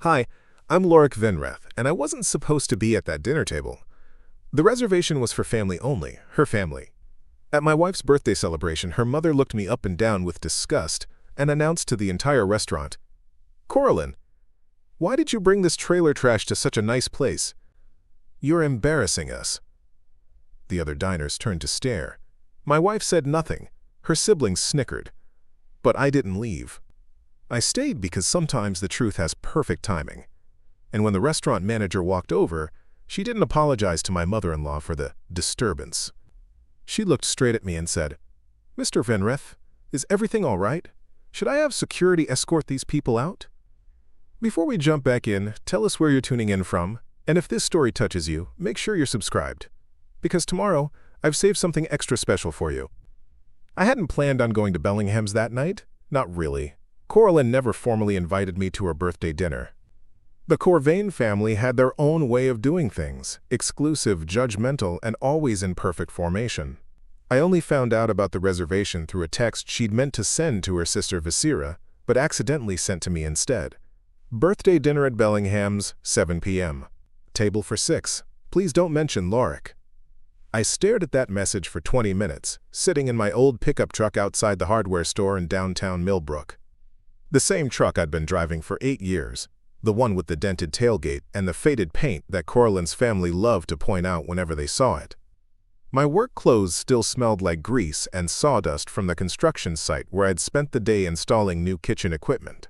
Hi, I'm Loric Venreth, and I wasn't supposed to be at that dinner table. The reservation was for family only, her family. At my wife's birthday celebration, her mother looked me up and down with disgust and announced to the entire restaurant, "Coralyn, why did you bring this trailer trash to such a nice place? You're embarrassing us." The other diners turned to stare. My wife said nothing. Her siblings snickered. But I didn't leave. I stayed because sometimes the truth has perfect timing. And when the restaurant manager walked over, she didn't apologize to my mother-in-law for the disturbance. She looked straight at me and said, "Mr. Venreth, is everything all right? Should I have security escort these people out?" Before we jump back in, tell us where you're tuning in from, and if this story touches you, make sure you're subscribed. Because tomorrow, I've saved something extra special for you. I hadn't planned on going to Bellingham's that night. Not really. Coralyn never formally invited me to her birthday dinner. The Corvane family had their own way of doing things, exclusive, judgmental, and always in perfect formation. I only found out about the reservation through a text she'd meant to send to her sister Vesira, but accidentally sent to me instead. Birthday dinner at Bellingham's, 7 p.m. Table for 6. Please don't mention Loric. I stared at that message for 20 minutes, sitting in my old pickup truck outside the hardware store in downtown Millbrook. The same truck I'd been driving for 8 years, the one with the dented tailgate and the faded paint that Coralyn's family loved to point out whenever they saw it. My work clothes still smelled like grease and sawdust from the construction site where I'd spent the day installing new kitchen equipment.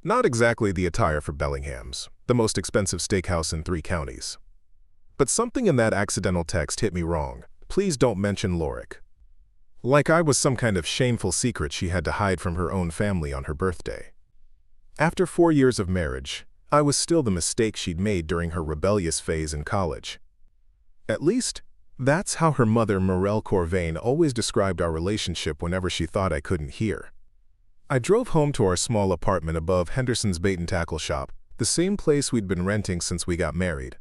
Not exactly the attire for Bellingham's, the most expensive steakhouse in 3 counties. But something in that accidental text hit me wrong. Please don't mention Loric. Like I was some kind of shameful secret she had to hide from her own family on her birthday. After 4 years of marriage, I was still the mistake she'd made during her rebellious phase in college. At least, that's how her mother, Morel Corvane, always described our relationship whenever she thought I couldn't hear. I drove home to our small apartment above Henderson's bait and tackle shop, the same place we'd been renting since we got married.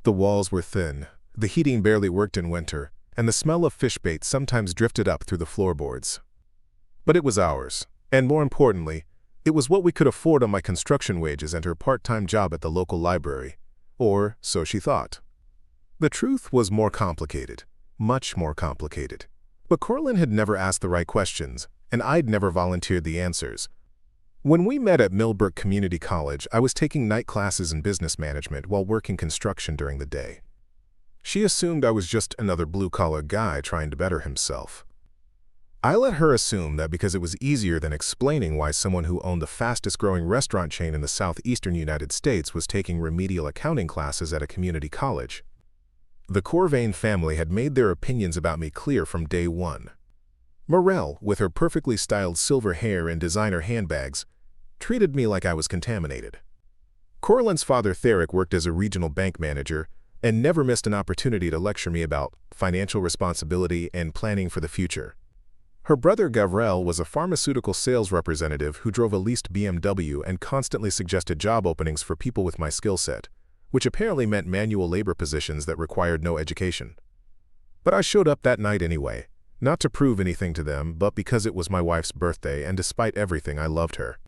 The walls were thin, the heating barely worked in winter, and the smell of fish bait sometimes drifted up through the floorboards. But it was ours, and more importantly, it was what we could afford on my construction wages and her part-time job at the local library. Or so she thought. The truth was more complicated, much more complicated. But Coralyn had never asked the right questions, and I'd never volunteered the answers. When we met at Millbrook Community College, I was taking night classes in business management while working construction during the day. She assumed I was just another blue-collar guy trying to better himself. I let her assume that because it was easier than explaining why someone who owned the fastest-growing restaurant chain in the southeastern United States was taking remedial accounting classes at a community college. The Corvane family had made their opinions about me clear from day one. Morel, with her perfectly styled silver hair and designer handbags, treated me like I was contaminated. Coralyn's father, Therick, worked as a regional bank manager and never missed an opportunity to lecture me about financial responsibility and planning for the future. Her brother Gavrel was a pharmaceutical sales representative who drove a leased BMW and constantly suggested job openings for people with my skill set, which apparently meant manual labor positions that required no education. But I showed up that night anyway, not to prove anything to them, but because it was my wife's birthday and despite everything I loved her.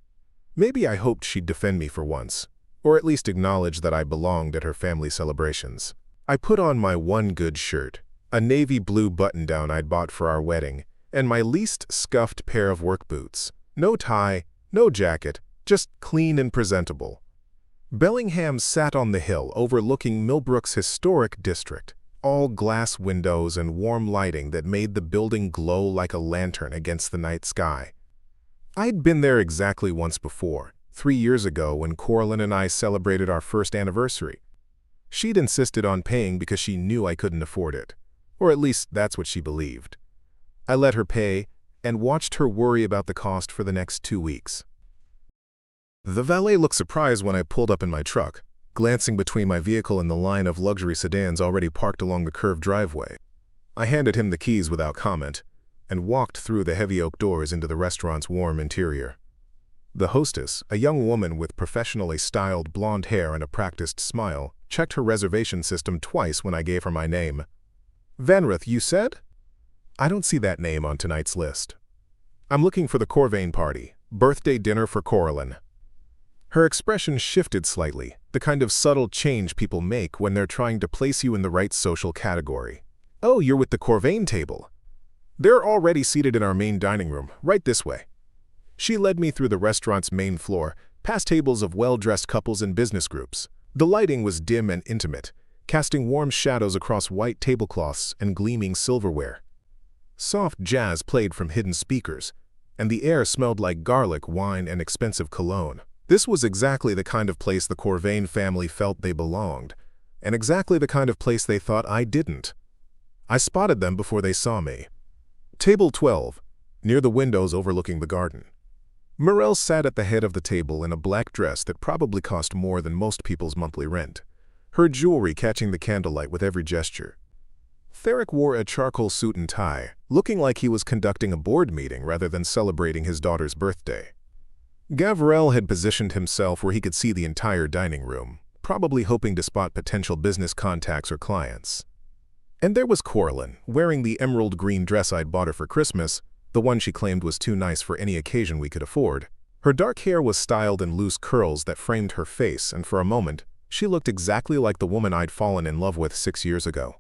Maybe I hoped she'd defend me for once, or at least acknowledge that I belonged at her family celebrations. I put on my one good shirt, a navy blue button-down I'd bought for our wedding, and my least scuffed pair of work boots. No tie, no jacket, just clean and presentable. Bellingham sat on the hill overlooking Millbrook's historic district, all glass windows and warm lighting that made the building glow like a lantern against the night sky. I'd been there exactly once before, 3 years ago when Coralyn and I celebrated our first anniversary. She'd insisted on paying because she knew I couldn't afford it, or at least that's what she believed. I let her pay and watched her worry about the cost for the next 2 weeks. The valet looked surprised when I pulled up in my truck, glancing between my vehicle and the line of luxury sedans already parked along the curved driveway. I handed him the keys without comment and walked through the heavy oak doors into the restaurant's warm interior. The hostess, a young woman with professionally styled blonde hair and a practiced smile, checked her reservation system twice when I gave her my name. "Venreth, you said?" "I don't see that name on tonight's list." "I'm looking for the Corvane party. Birthday dinner for Coralyn." Her expression shifted slightly, the kind of subtle change people make when they're trying to place you in the right social category. "Oh, you're with the Corvane table. They're already seated in our main dining room, right this way." She led me through the restaurant's main floor, past tables of well-dressed couples and business groups. The lighting was dim and intimate, casting warm shadows across white tablecloths and gleaming silverware. Soft jazz played from hidden speakers, and the air smelled like garlic, wine, and expensive cologne. This was exactly the kind of place the Corvane family felt they belonged, and exactly the kind of place they thought I didn't. I spotted them before they saw me. Table 12, near the windows overlooking the garden. Morel sat at the head of the table in a black dress that probably cost more than most people's monthly rent, her jewelry catching the candlelight with every gesture. Theric wore a charcoal suit and tie, looking like he was conducting a board meeting rather than celebrating his daughter's birthday. Gavrel had positioned himself where he could see the entire dining room, probably hoping to spot potential business contacts or clients. And there was Coralyn, wearing the emerald green dress I'd bought her for Christmas, the one she claimed was too nice for any occasion we could afford. Her dark hair was styled in loose curls that framed her face, and for a moment, she looked exactly like the woman I'd fallen in love with 6 years ago.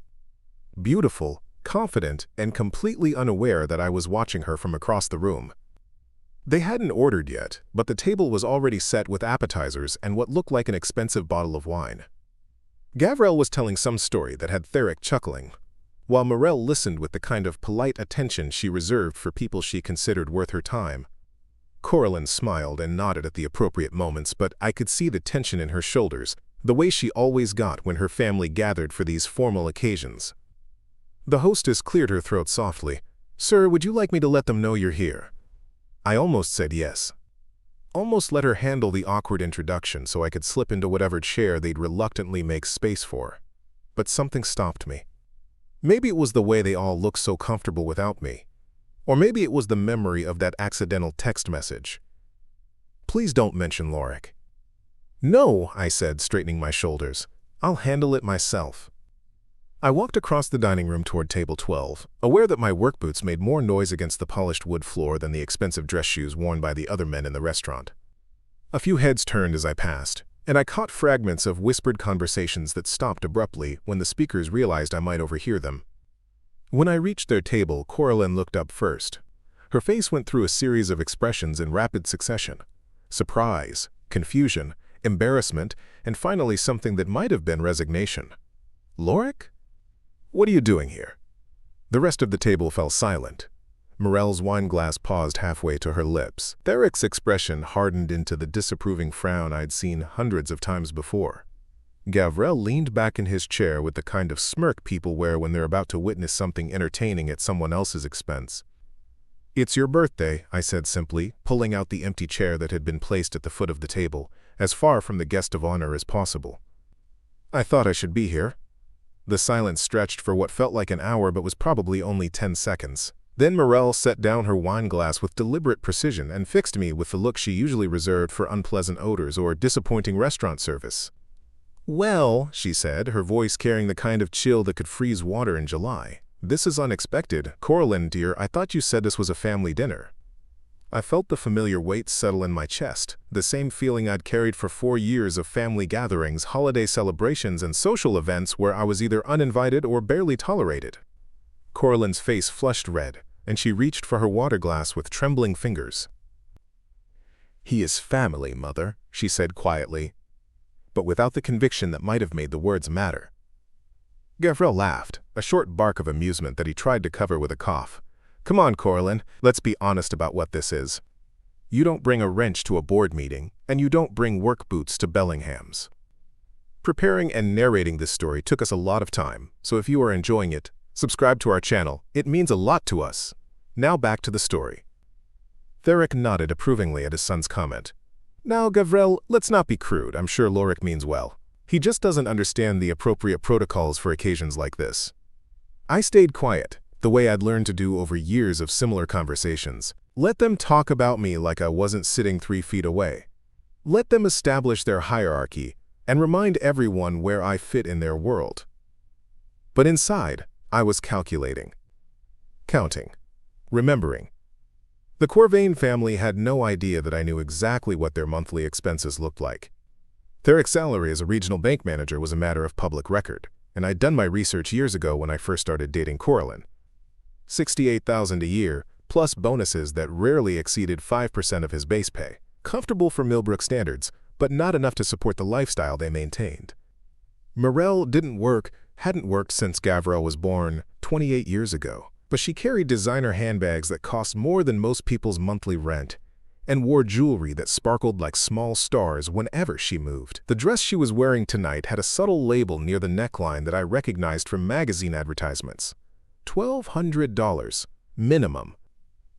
Beautiful, confident, and completely unaware that I was watching her from across the room. They hadn't ordered yet, but the table was already set with appetizers and what looked like an expensive bottle of wine. Gavrel was telling some story that had Theric chuckling, while Morel listened with the kind of polite attention she reserved for people she considered worth her time. Coralyn smiled and nodded at the appropriate moments, but I could see the tension in her shoulders, the way she always got when her family gathered for these formal occasions. The hostess cleared her throat softly. "Sir, would you like me to let them know you're here?" I almost said yes. Almost let her handle the awkward introduction so I could slip into whatever chair they'd reluctantly make space for. But something stopped me. Maybe it was the way they all looked so comfortable without me. Or maybe it was the memory of that accidental text message. "Please don't mention Loric." "No," I said, straightening my shoulders. "I'll handle it myself." I walked across the dining room toward table 12, aware that my work boots made more noise against the polished wood floor than the expensive dress shoes worn by the other men in the restaurant. A few heads turned as I passed, and I caught fragments of whispered conversations that stopped abruptly when the speakers realized I might overhear them. When I reached their table, Coralyn looked up first. Her face went through a series of expressions in rapid succession: surprise, confusion, embarrassment, and finally something that might have been resignation. "Loric? What are you doing here?" The rest of the table fell silent. Morel's wineglass paused halfway to her lips. Theric's expression hardened into the disapproving frown I'd seen hundreds of times before. Gavrel leaned back in his chair with the kind of smirk people wear when they're about to witness something entertaining at someone else's expense. "It's your birthday," I said simply, pulling out the empty chair that had been placed at the foot of the table, as far from the guest of honor as possible. "I thought I should be here." The silence stretched for what felt like an hour but was probably only 10 seconds. Then Morel set down her wineglass with deliberate precision and fixed me with the look she usually reserved for unpleasant odors or disappointing restaurant service. "Well," she said, her voice carrying the kind of chill that could freeze water in July, "this is unexpected. Coralyn, dear, I thought you said this was a family dinner." I felt the familiar weight settle in my chest, the same feeling I'd carried for 4 years of family gatherings, holiday celebrations, and social events where I was either uninvited or barely tolerated. Coralyn's face flushed red, and she reached for her water glass with trembling fingers. "He is family, Mother," she said quietly, but without the conviction that might have made the words matter. Gavrel laughed, a short bark of amusement that he tried to cover with a cough. "Come on, Coralyn, let's be honest about what this is. You don't bring a wrench to a board meeting, and you don't bring work boots to Bellingham's." Preparing and narrating this story took us a lot of time, so if you are enjoying it, subscribe to our channel. It means a lot to us. Now back to the story. Theric nodded approvingly at his son's comment. "Now, Gavrel, let's not be crude. I'm sure Loric means well. He just doesn't understand the appropriate protocols for occasions like this." I stayed quiet, the way I'd learned to do over years of similar conversations. Let them talk about me like I wasn't sitting 3 feet away. Let them establish their hierarchy and remind everyone where I fit in their world. But inside, I was calculating, counting, remembering. The Corvane family had no idea that I knew exactly what their monthly expenses looked like. Theric's salary as a regional bank manager was a matter of public record, and I'd done my research years ago when I first started dating Coralyn. $68,000 a year, plus bonuses that rarely exceeded 5% of his base pay. Comfortable for Millbrook standards, but not enough to support the lifestyle they maintained. Morel hadn't worked since Gavril was born 28 years ago, but she carried designer handbags that cost more than most people's monthly rent, and wore jewelry that sparkled like small stars whenever she moved. The dress she was wearing tonight had a subtle label near the neckline that I recognized from magazine advertisements. $1,200, minimum.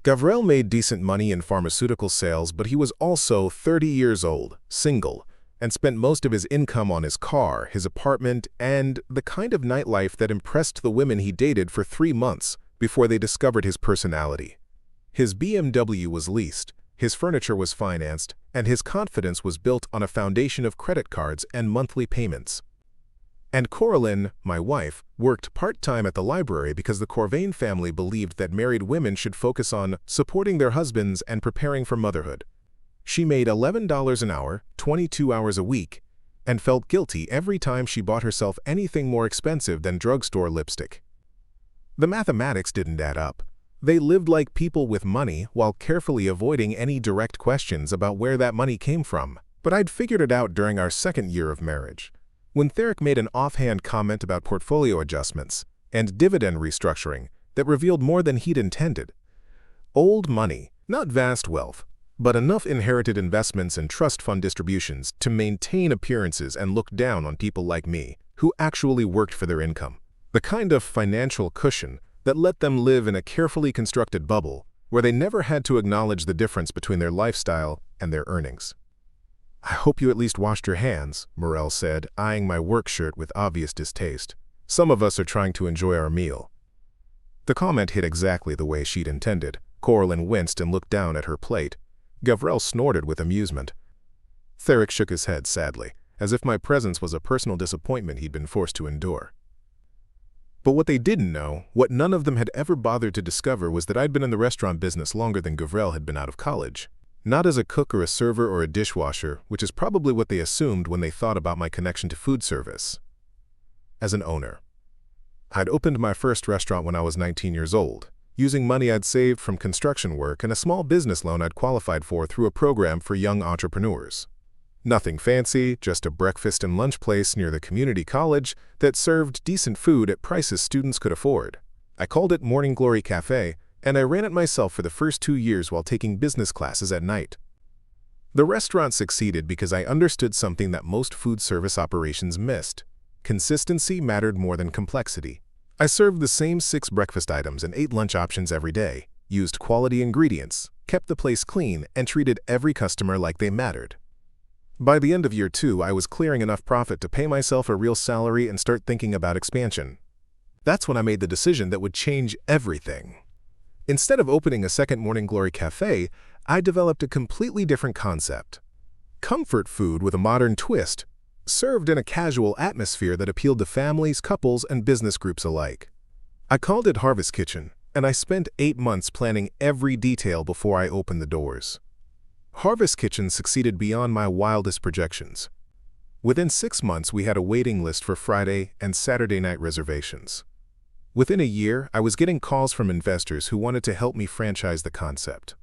Gavril made decent money in pharmaceutical sales, but he was also 30 years old, single, and spent most of his income on his car, his apartment, and the kind of nightlife that impressed the women he dated for 3 months before they discovered his personality. His BMW was leased, his furniture was financed, and his confidence was built on a foundation of credit cards and monthly payments. And Coralyn, my wife, worked part-time at the library because the Corvane family believed that married women should focus on supporting their husbands and preparing for motherhood. She made $11 an hour, 22 hours a week, and felt guilty every time she bought herself anything more expensive than drugstore lipstick. The mathematics didn't add up. They lived like people with money while carefully avoiding any direct questions about where that money came from. But I'd figured it out during our second year of marriage, when Theric made an offhand comment about portfolio adjustments and dividend restructuring that revealed more than he'd intended. Old money, not vast wealth, but enough inherited investments and trust fund distributions to maintain appearances and look down on people like me who actually worked for their income. The kind of financial cushion that let them live in a carefully constructed bubble where they never had to acknowledge the difference between their lifestyle and their earnings. "I hope you at least washed your hands," Morel said, eyeing my work shirt with obvious distaste. "Some of us are trying to enjoy our meal." The comment hit exactly the way she'd intended. Coralyn winced and looked down at her plate. Gavril snorted with amusement. Theric shook his head sadly, as if my presence was a personal disappointment he'd been forced to endure. But what they didn't know, what none of them had ever bothered to discover, was that I'd been in the restaurant business longer than Gavril had been out of college. Not as a cook or a server or a dishwasher, which is probably what they assumed when they thought about my connection to food service. As an owner. I'd opened my first restaurant when I was 19 years old, using money I'd saved from construction work and a small business loan I'd qualified for through a program for young entrepreneurs. Nothing fancy, just a breakfast and lunch place near the community college that served decent food at prices students could afford. I called it Morning Glory Cafe, and I ran it myself for the first 2 years while taking business classes at night. The restaurant succeeded because I understood something that most food service operations missed. Consistency mattered more than complexity. I served the same 6 breakfast items and 8 lunch options every day, used quality ingredients, kept the place clean, and treated every customer like they mattered. By the end of year 2, I was clearing enough profit to pay myself a real salary and start thinking about expansion. That's when I made the decision that would change everything. Instead of opening a second Morning Glory Cafe, I developed a completely different concept. Comfort food with a modern twist, served in a casual atmosphere that appealed to families, couples, and business groups alike. I called it Harvest Kitchen, and I spent 8 months planning every detail before I opened the doors. Harvest Kitchen succeeded beyond my wildest projections. Within 6 months, we had a waiting list for Friday and Saturday night reservations. Within a year, I was getting calls from investors who wanted to help me franchise the concept.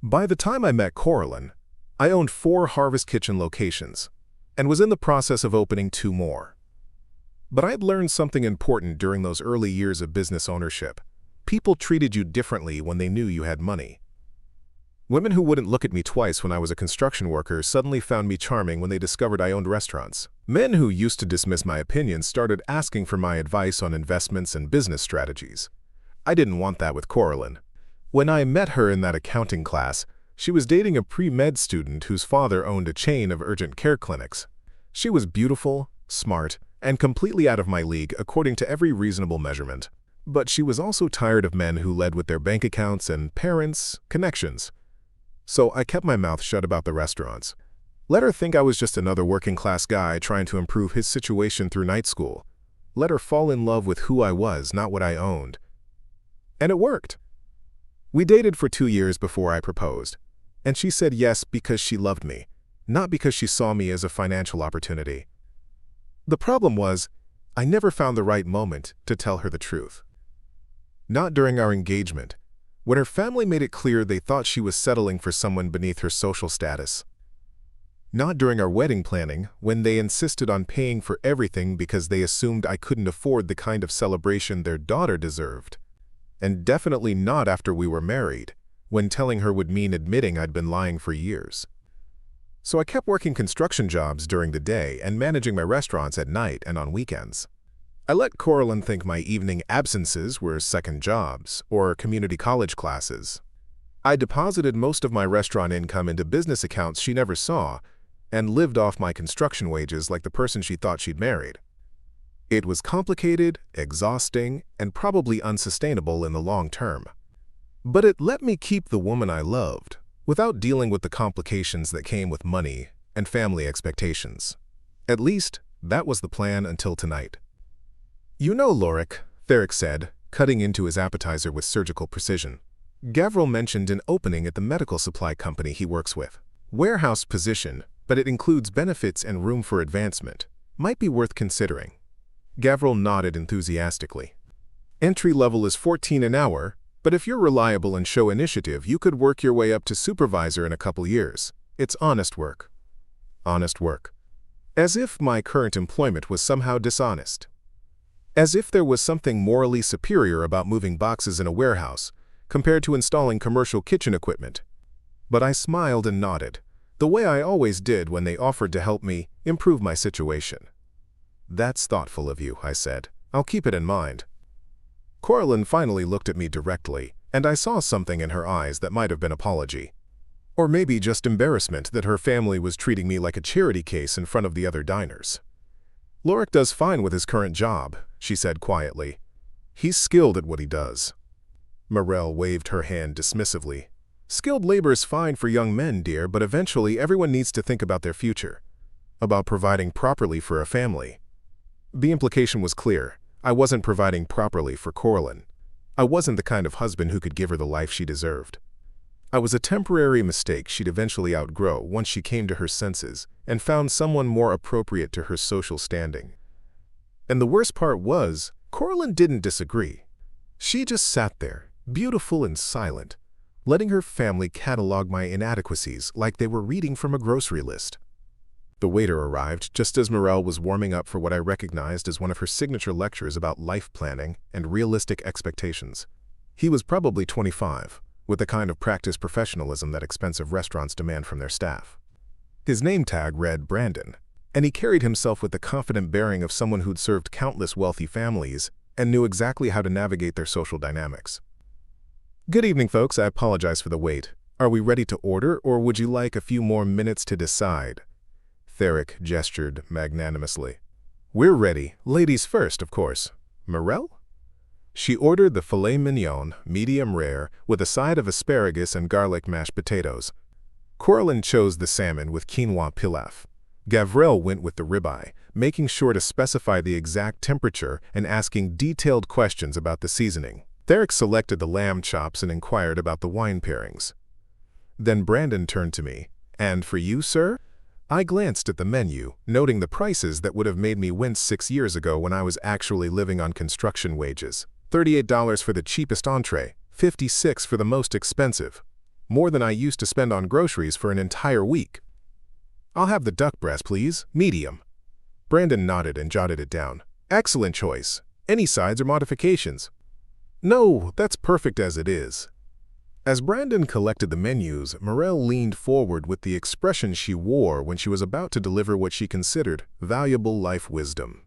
By the time I met Coralyn, I owned 4 Harvest Kitchen locations and was in the process of opening 2 more. But I'd learned something important during those early years of business ownership. People treated you differently when they knew you had money. Women who wouldn't look at me twice when I was a construction worker suddenly found me charming when they discovered I owned restaurants. Men who used to dismiss my opinions started asking for my advice on investments and business strategies. I didn't want that with Coralyn. When I met her in that accounting class, she was dating a pre-med student whose father owned a chain of urgent care clinics. She was beautiful, smart, and completely out of my league according to every reasonable measurement. But she was also tired of men who led with their bank accounts and parents' connections. So I kept my mouth shut about the restaurants. Let her think I was just another working-class guy trying to improve his situation through night school. Let her fall in love with who I was, not what I owned. And it worked. We dated for 2 years before I proposed, and she said yes because she loved me, not because she saw me as a financial opportunity. The problem was, I never found the right moment to tell her the truth. Not during our engagement, when her family made it clear they thought she was settling for someone beneath her social status. Not during our wedding planning, when they insisted on paying for everything because they assumed I couldn't afford the kind of celebration their daughter deserved. And definitely not after we were married, when telling her would mean admitting I'd been lying for years. So I kept working construction jobs during the day and managing my restaurants at night and on weekends. I let Coralyn think my evening absences were second jobs or community college classes. I deposited most of my restaurant income into business accounts she never saw and lived off my construction wages like the person she thought she'd married. It was complicated, exhausting, and probably unsustainable in the long term. But it let me keep the woman I loved without dealing with the complications that came with money and family expectations. At least, that was the plan until tonight. "You know, Loric," Therick said, cutting into his appetizer with surgical precision. "Gavril mentioned an opening at the medical supply company he works with. Warehouse position, but it includes benefits and room for advancement. Might be worth considering." Gavril nodded enthusiastically. "Entry level is 14 an hour, but if you're reliable and show initiative, you could work your way up to supervisor in a couple years. It's honest work." Honest work. As if my current employment was somehow dishonest. As if there was something morally superior about moving boxes in a warehouse compared to installing commercial kitchen equipment. But I smiled and nodded, the way I always did when they offered to help me improve my situation. "That's thoughtful of you," I said. "I'll keep it in mind." Coralyn finally looked at me directly, and I saw something in her eyes that might have been apology. Or maybe just embarrassment that her family was treating me like a charity case in front of the other diners. "Loric does fine with his current job," she said quietly. "He's skilled at what he does." Morel waved her hand dismissively. "Skilled labor's fine for young men, dear, but eventually everyone needs to think about their future. About providing properly for a family." The implication was clear. I wasn't providing properly for Coralyn. I wasn't the kind of husband who could give her the life she deserved. I was a temporary mistake she'd eventually outgrow once she came to her senses and found someone more appropriate to her social standing. And the worst part was, Coralyn didn't disagree. She just sat there, beautiful and silent, letting her family catalog my inadequacies like they were reading from a grocery list. The waiter arrived just as Morel was warming up for what I recognized as one of her signature lectures about life planning and realistic expectations. He was probably 25, with the kind of practice professionalism that expensive restaurants demand from their staff. His name tag read Brandon, and he carried himself with the confident bearing of someone who'd served countless wealthy families and knew exactly how to navigate their social dynamics. "Good evening, folks. I apologize for the wait. Are we ready to order, or would you like a few more minutes to decide?" Therick gestured magnanimously. "We're ready. Ladies first, of course. Morel?" She ordered the filet mignon, medium rare, with a side of asparagus and garlic mashed potatoes. Coralyn chose the salmon with quinoa pilaf. Gavril went with the ribeye, making sure to specify the exact temperature and asking detailed questions about the seasoning. Therick selected the lamb chops and inquired about the wine pairings. Then Brandon turned to me. "And for you, sir?" I glanced at the menu, noting the prices that would have made me wince 6 years ago when I was actually living on construction wages. $38 for the cheapest entree, $56 for the most expensive. More than I used to spend on groceries for an entire week. "I'll have the duck breast, please, medium." Brandon nodded and jotted it down. "Excellent choice. Any sides or modifications?" "No, that's perfect as it is." As Brandon collected the menus, Morel leaned forward with the expression she wore when she was about to deliver what she considered valuable life wisdom.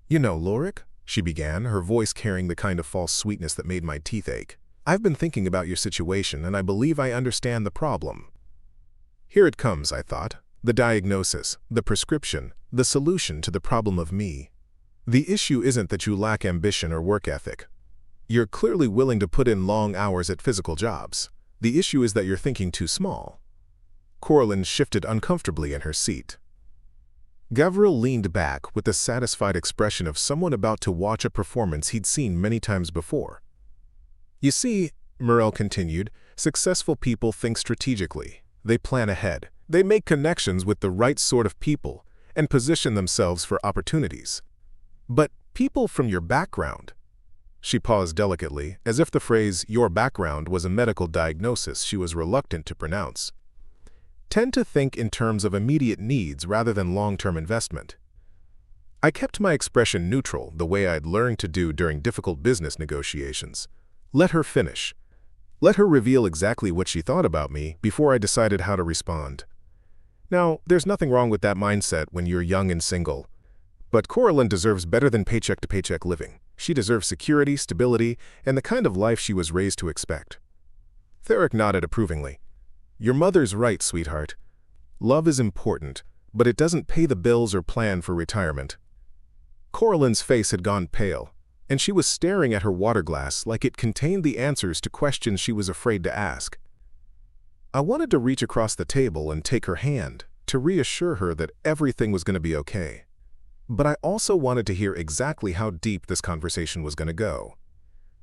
"You know, Loric," she began, her voice carrying the kind of false sweetness that made my teeth ache. "I've been thinking about your situation, and I believe I understand the problem." Here it comes, I thought. The diagnosis, the prescription, the solution to the problem of me. The issue isn't that you lack ambition or work ethic. You're clearly willing to put in long hours at physical jobs. The issue is that you're thinking too small. Coralyn shifted uncomfortably in her seat. Gavril leaned back with the satisfied expression of someone about to watch a performance he'd seen many times before. "You see, Morel continued, successful people think strategically. They plan ahead. They make connections with the right sort of people and position themselves for opportunities. But people from your background— She paused delicately, as if the phrase, your background, was a medical diagnosis she was reluctant to pronounce. Tend to think in terms of immediate needs rather than long-term investment. I kept my expression neutral, the way I'd learned to do during difficult business negotiations. Let her finish. Let her reveal exactly what she thought about me before I decided how to respond. Now, there's nothing wrong with that mindset when you're young and single. But Coralyn deserves better than paycheck-to-paycheck living. She deserves security, stability, and the kind of life she was raised to expect. Theric nodded approvingly. Your mother's right, sweetheart. Love is important, but it doesn't pay the bills or plan for retirement. Coralyn's face had gone pale, and she was staring at her water glass like it contained the answers to questions she was afraid to ask. I wanted to reach across the table and take her hand, to reassure her that everything was going to be okay. But I also wanted to hear exactly how deep this conversation was going to go.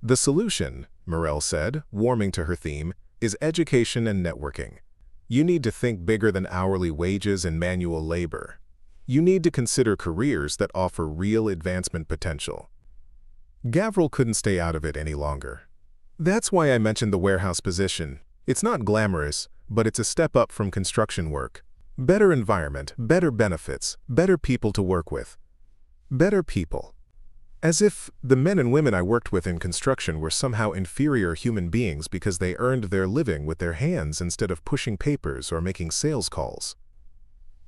The solution, Morel said, warming to her theme, is education and networking. You need to think bigger than hourly wages and manual labor. You need to consider careers that offer real advancement potential. Gavril couldn't stay out of it any longer. That's why I mentioned the warehouse position. It's not glamorous, but it's a step up from construction work. Better environment, better benefits, better people to work with. Better people. As if the men and women I worked with in construction were somehow inferior human beings because they earned their living with their hands instead of pushing papers or making sales calls.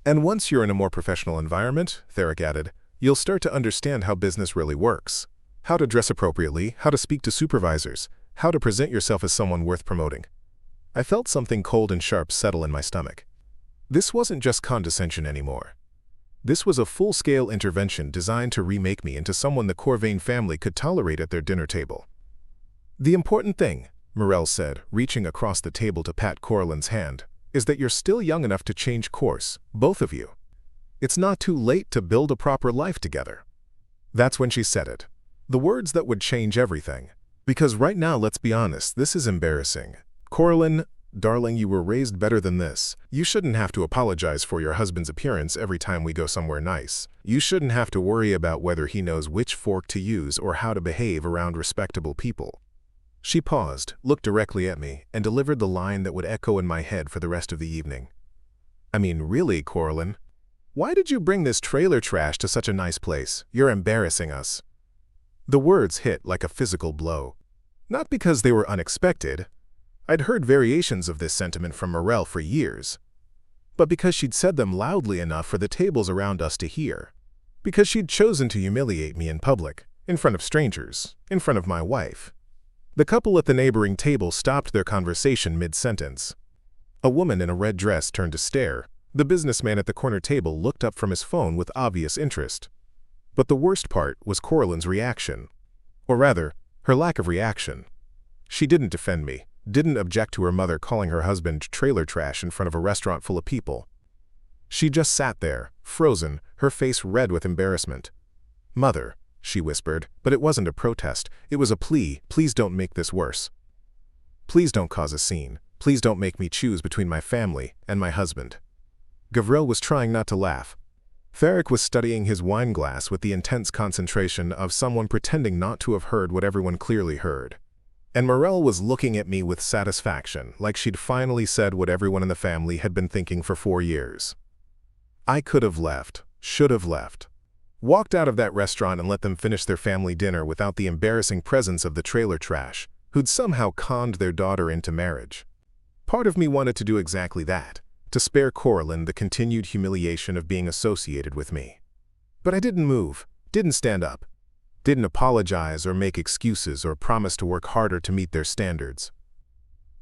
And once you're in a more professional environment, Theric added, you'll start to understand how business really works. How to dress appropriately, how to speak to supervisors, how to present yourself as someone worth promoting. I felt something cold and sharp settle in my stomach. This wasn't just condescension anymore. This was a full-scale intervention designed to remake me into someone the Corvane family could tolerate at their dinner table. The important thing, Morel said, reaching across the table to pat Coralyn's hand, is that you're still young enough to change course, both of you. It's not too late to build a proper life together. That's when she said it. The words that would change everything. Because right now, let's be honest, this is embarrassing. Coralyn, darling, you were raised better than this. You shouldn't have to apologize for your husband's appearance every time we go somewhere nice. You shouldn't have to worry about whether he knows which fork to use or how to behave around respectable people. She paused, looked directly at me, and delivered the line that would echo in my head for the rest of the evening. I mean, really, Coralyn? Why did you bring this trailer trash to such a nice place? You're embarrassing us. The words hit like a physical blow. Not because they were unexpected. I'd heard variations of this sentiment from Morel for years. But because she'd said them loudly enough for the tables around us to hear. Because she'd chosen to humiliate me in public, in front of strangers, in front of my wife. The couple at the neighboring table stopped their conversation mid-sentence. A woman in a red dress turned to stare. The businessman at the corner table looked up from his phone with obvious interest. But the worst part was Coralyn's reaction. Or rather, her lack of reaction. She didn't defend me, didn't object to her mother calling her husband trailer trash in front of a restaurant full of people. She just sat there, frozen, her face red with embarrassment. Mother, she whispered, but it wasn't a protest, it was a plea. Please don't make this worse. Please don't cause a scene. Please don't make me choose between my family and my husband. Gavril was trying not to laugh. Theric was studying his wine glass with the intense concentration of someone pretending not to have heard what everyone clearly heard. And Morel was looking at me with satisfaction, like she'd finally said what everyone in the family had been thinking for 4 years. I could have left, should have left. Walked out of that restaurant and let them finish their family dinner without the embarrassing presence of the trailer trash, who'd somehow conned their daughter into marriage. Part of me wanted to do exactly that, to spare Coralyn the continued humiliation of being associated with me. But I didn't move, didn't stand up. Didn't apologize or make excuses or promise to work harder to meet their standards.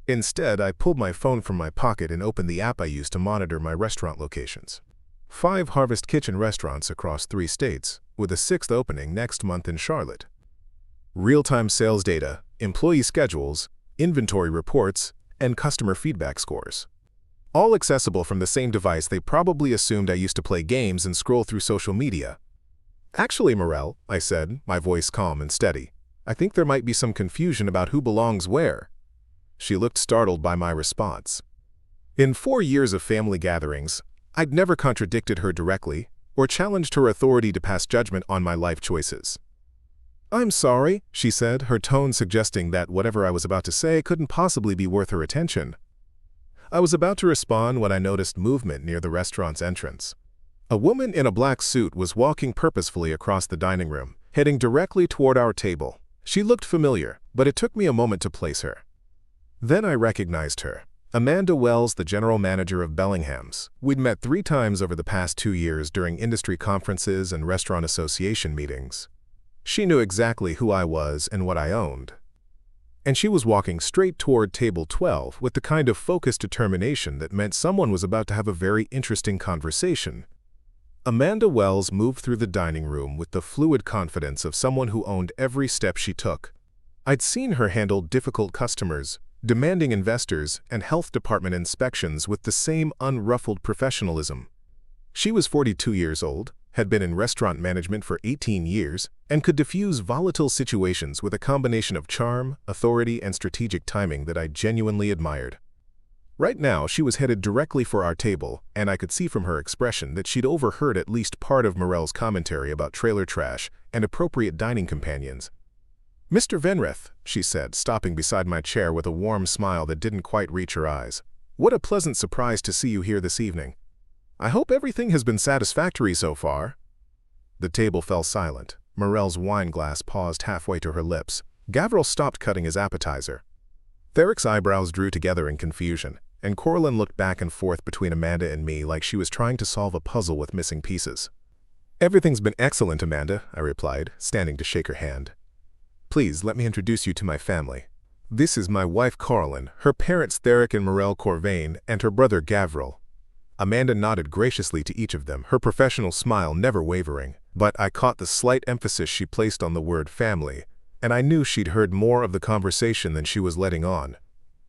Instead, I pulled my phone from my pocket and opened the app I use to monitor my restaurant locations. 5 Harvest Kitchen restaurants across 3 states, with a 6th opening next month in Charlotte. Real-time sales data, employee schedules, inventory reports, and customer feedback scores. All accessible from the same device they probably assumed I used to play games and scroll through social media. Actually, Morel, I said, my voice calm and steady, I think there might be some confusion about who belongs where. She looked startled by my response. In 4 years of family gatherings, I'd never contradicted her directly or challenged her authority to pass judgment on my life choices. "I'm sorry," she said, her tone suggesting that whatever I was about to say couldn't possibly be worth her attention. I was about to respond when I noticed movement near the restaurant's entrance. A woman in a black suit was walking purposefully across the dining room, heading directly toward our table. She looked familiar, but it took me a moment to place her. Then I recognized her. Amanda Wells, the general manager of Bellingham's. We'd met 3 times over the past 2 years during industry conferences and restaurant association meetings. She knew exactly who I was and what I owned. And she was walking straight toward table 12 with the kind of focused determination that meant someone was about to have a very interesting conversation. Amanda Wells moved through the dining room with the fluid confidence of someone who owned every step she took. I'd seen her handle difficult customers, demanding investors, and health department inspections with the same unruffled professionalism. She was 42 years old, had been in restaurant management for 18 years, and could diffuse volatile situations with a combination of charm, authority, and strategic timing that I genuinely admired. Right now, she was headed directly for our table, and I could see from her expression that she'd overheard at least part of Morel's commentary about trailer trash and appropriate dining companions. "Mr. Venreth," she said, stopping beside my chair with a warm smile that didn't quite reach her eyes. "What a pleasant surprise to see you here this evening. I hope everything has been satisfactory so far." The table fell silent. Morel's wine glass paused halfway to her lips. Gavril stopped cutting his appetizer. Theric's eyebrows drew together in confusion, and Coralyn looked back and forth between Amanda and me like she was trying to solve a puzzle with missing pieces. "Everything's been excellent, Amanda," I replied, standing to shake her hand. "Please let me introduce you to my family. This is my wife Coralyn, her parents Theric and Morel Corvane, and her brother Gavril." Amanda nodded graciously to each of them, her professional smile never wavering, but I caught the slight emphasis she placed on the word family, and I knew she'd heard more of the conversation than she was letting on.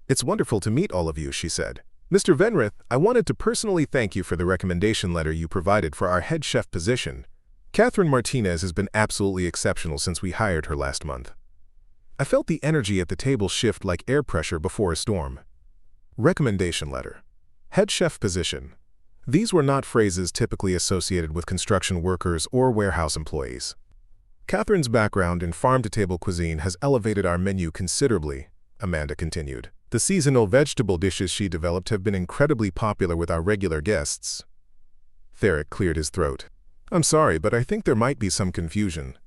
"It's wonderful to meet all of you," she said. "Mr. Venreth, I wanted to personally thank you for the recommendation letter you provided for our head chef position. Catherine Martinez has been absolutely exceptional since we hired her last month." I felt the energy at the table shift like air pressure before a storm. Recommendation letter. Head chef position. These were not phrases typically associated with construction workers or warehouse employees. "Catherine's background in farm-to-table cuisine has elevated our menu considerably," Amanda continued. "The seasonal vegetable dishes she developed have been incredibly popular with our regular guests." Theric cleared his throat. "I'm sorry, but I think there might be some confusion.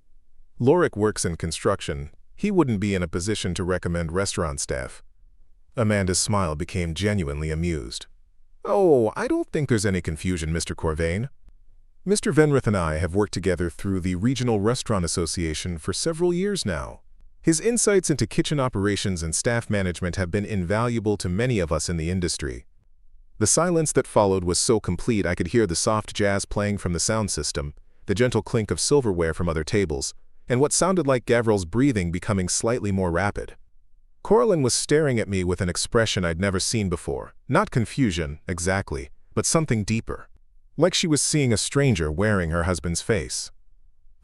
Loric works in construction. He wouldn't be in a position to recommend restaurant staff." Amanda's smile became genuinely amused. "Oh, I don't think there's any confusion, Mr. Corvane. Mr. Venreth and I have worked together through the Regional Restaurant Association for several years now. His insights into kitchen operations and staff management have been invaluable to many of us in the industry." The silence that followed was so complete I could hear the soft jazz playing from the sound system, the gentle clink of silverware from other tables, and what sounded like Gavril's breathing becoming slightly more rapid. Coralyn was staring at me with an expression I'd never seen before. Not confusion, exactly, but something deeper. Like she was seeing a stranger wearing her husband's face.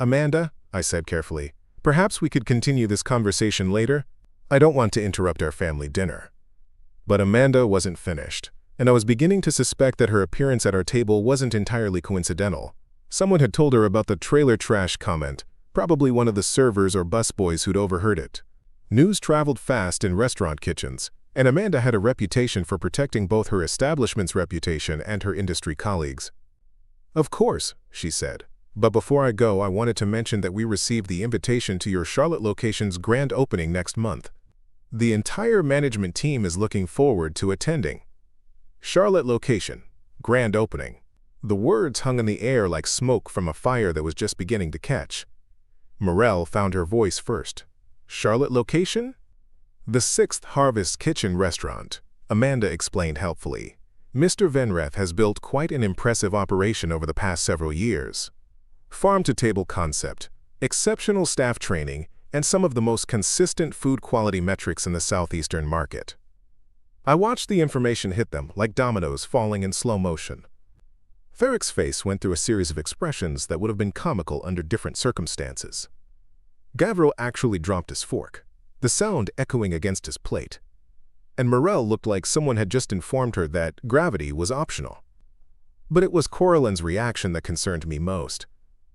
"Amanda," I said carefully, "perhaps we could continue this conversation later? I don't want to interrupt our family dinner." But Amanda wasn't finished, and I was beginning to suspect that her appearance at our table wasn't entirely coincidental. Someone had told her about the trailer trash comment, probably one of the servers or busboys who'd overheard it. News traveled fast in restaurant kitchens, and Amanda had a reputation for protecting both her establishment's reputation and her industry colleagues. "Of course," she said. "But before I go, I wanted to mention that we received the invitation to your Charlotte location's grand opening next month. The entire management team is looking forward to attending." Charlotte location, grand opening. The words hung in the air like smoke from a fire that was just beginning to catch. Morel found her voice first. "Charlotte location?" "The 6th Harvest Kitchen restaurant," Amanda explained helpfully. "Mr. Venreth has built quite an impressive operation over the past several years. Farm-to-table concept, exceptional staff training, and some of the most consistent food quality metrics in the southeastern market." I watched the information hit them like dominoes falling in slow motion. Theric's face went through a series of expressions that would have been comical under different circumstances. Gavril actually dropped his fork, the sound echoing against his plate. and Morel looked like someone had just informed her that gravity was optional. But it was Coralyn's reaction that concerned me most.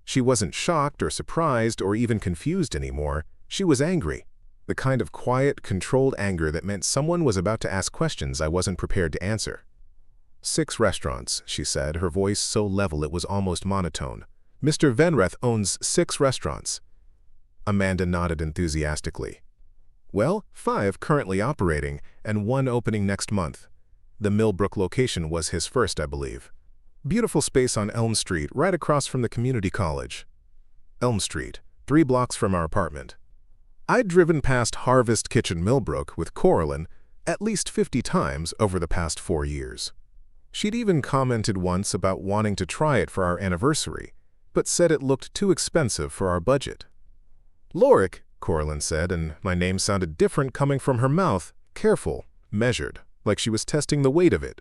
She wasn't shocked or surprised or even confused anymore. She was angry. The kind of quiet, controlled anger that meant someone was about to ask questions I wasn't prepared to answer. 6 restaurants, she said, her voice so level it was almost monotone. Mr. Venreth owns 6 restaurants. Amanda nodded enthusiastically. Well, 5 currently operating, and 1 opening next month. The Millbrook location was his first, I believe. Beautiful space on Elm Street, right across from the community college. Elm Street, 3 blocks from our apartment. I'd driven past Harvest Kitchen Millbrook with Coralyn at least 50 times over the past 4 years. She'd even commented once about wanting to try it for our anniversary, but said it looked too expensive for our budget. Loric, Coralyn said, and my name sounded different coming from her mouth, careful, measured, like she was testing the weight of it.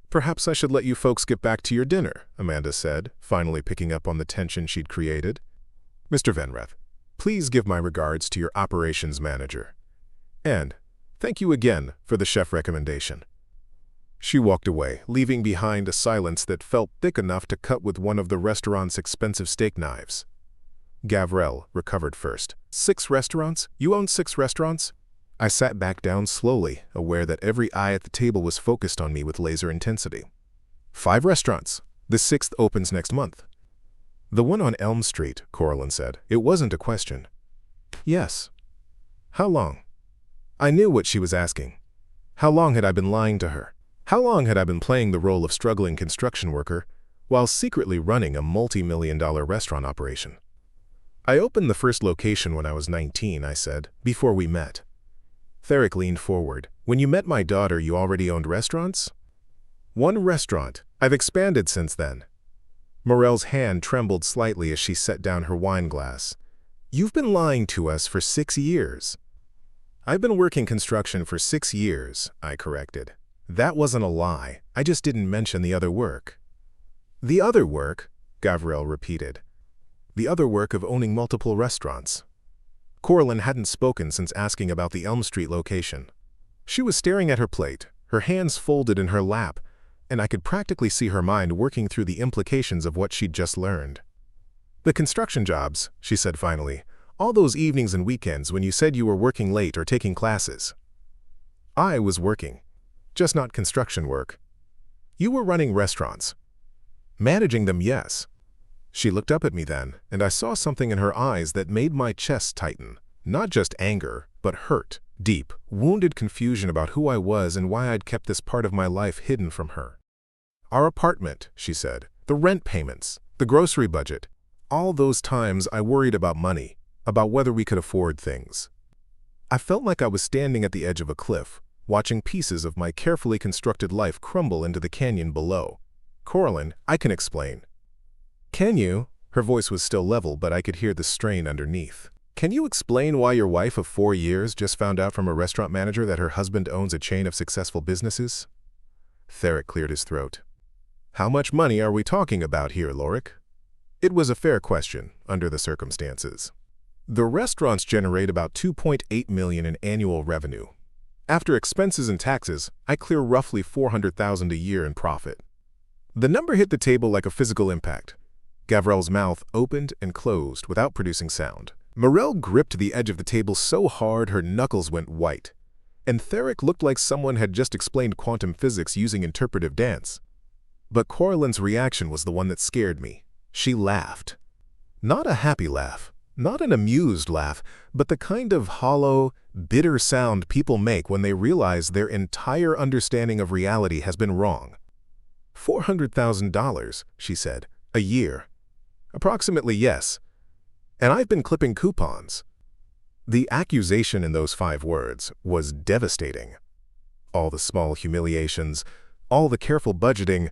Perhaps I should let you folks get back to your dinner, Amanda said, finally picking up on the tension she'd created. Mr. Venreth, please give my regards to your operations manager. And thank you again for the chef recommendation. She walked away, leaving behind a silence that felt thick enough to cut with one of the restaurant's expensive steak knives. Gavrel recovered first. 6 restaurants? You own 6 restaurants? I sat back down slowly, aware that every eye at the table was focused on me with laser intensity. 5 restaurants. The 6th opens next month. The one on Elm Street, Coralyn said. It wasn't a question. Yes. How long? I knew what she was asking. How long had I been lying to her? How long had I been playing the role of struggling construction worker while secretly running a multi-million-dollar restaurant operation? I opened the first location when I was 19, I said, before we met. Theric leaned forward. When you met my daughter, you already owned restaurants? 1 restaurant. I've expanded since then. Morel's hand trembled slightly as she set down her wine glass. You've been lying to us for 6 years. I've been working construction for 6 years, I corrected. That wasn't a lie. I just didn't mention the other work. The other work, Gavrel repeated. The other work of owning multiple restaurants. Coralyn hadn't spoken since asking about the Elm Street location. She was staring at her plate, her hands folded in her lap, and I could practically see her mind working through the implications of what she'd just learned. The construction jobs, she said finally, all those evenings and weekends when you said you were working late or taking classes. I was working. Just not construction work. You were running restaurants. Managing them, yes. She looked up at me then, and I saw something in her eyes that made my chest tighten. Not just anger, but hurt, deep, wounded confusion about who I was and why I'd kept this part of my life hidden from her. Our apartment, she said, the rent payments, the grocery budget, all those times I worried about money, about whether we could afford things. I felt like I was standing at the edge of a cliff, watching pieces of my carefully constructed life crumble into the canyon below. Coralyn, I can explain. Can you? Her voice was still level, but I could hear the strain underneath. Can you explain why your wife of 4 years just found out from a restaurant manager that her husband owns a chain of successful businesses? Theric cleared his throat. How much money are we talking about here, Loric? It was a fair question, under the circumstances. The restaurants generate about $2.8 million in annual revenue. After expenses and taxes, I clear roughly $400,000 a year in profit. The number hit the table like a physical impact. Gavrel's mouth opened and closed without producing sound. Morel gripped the edge of the table so hard her knuckles went white. And Theric looked like someone had just explained quantum physics using interpretive dance. But Coralyn's reaction was the one that scared me. She laughed. Not a happy laugh. Not an amused laugh, but the kind of hollow, bitter sound people make when they realize their entire understanding of reality has been wrong. $400,000, she said, a year. Approximately, yes. And I've been clipping coupons. The accusation in those 5 words was devastating. All the small humiliations, all the careful budgeting,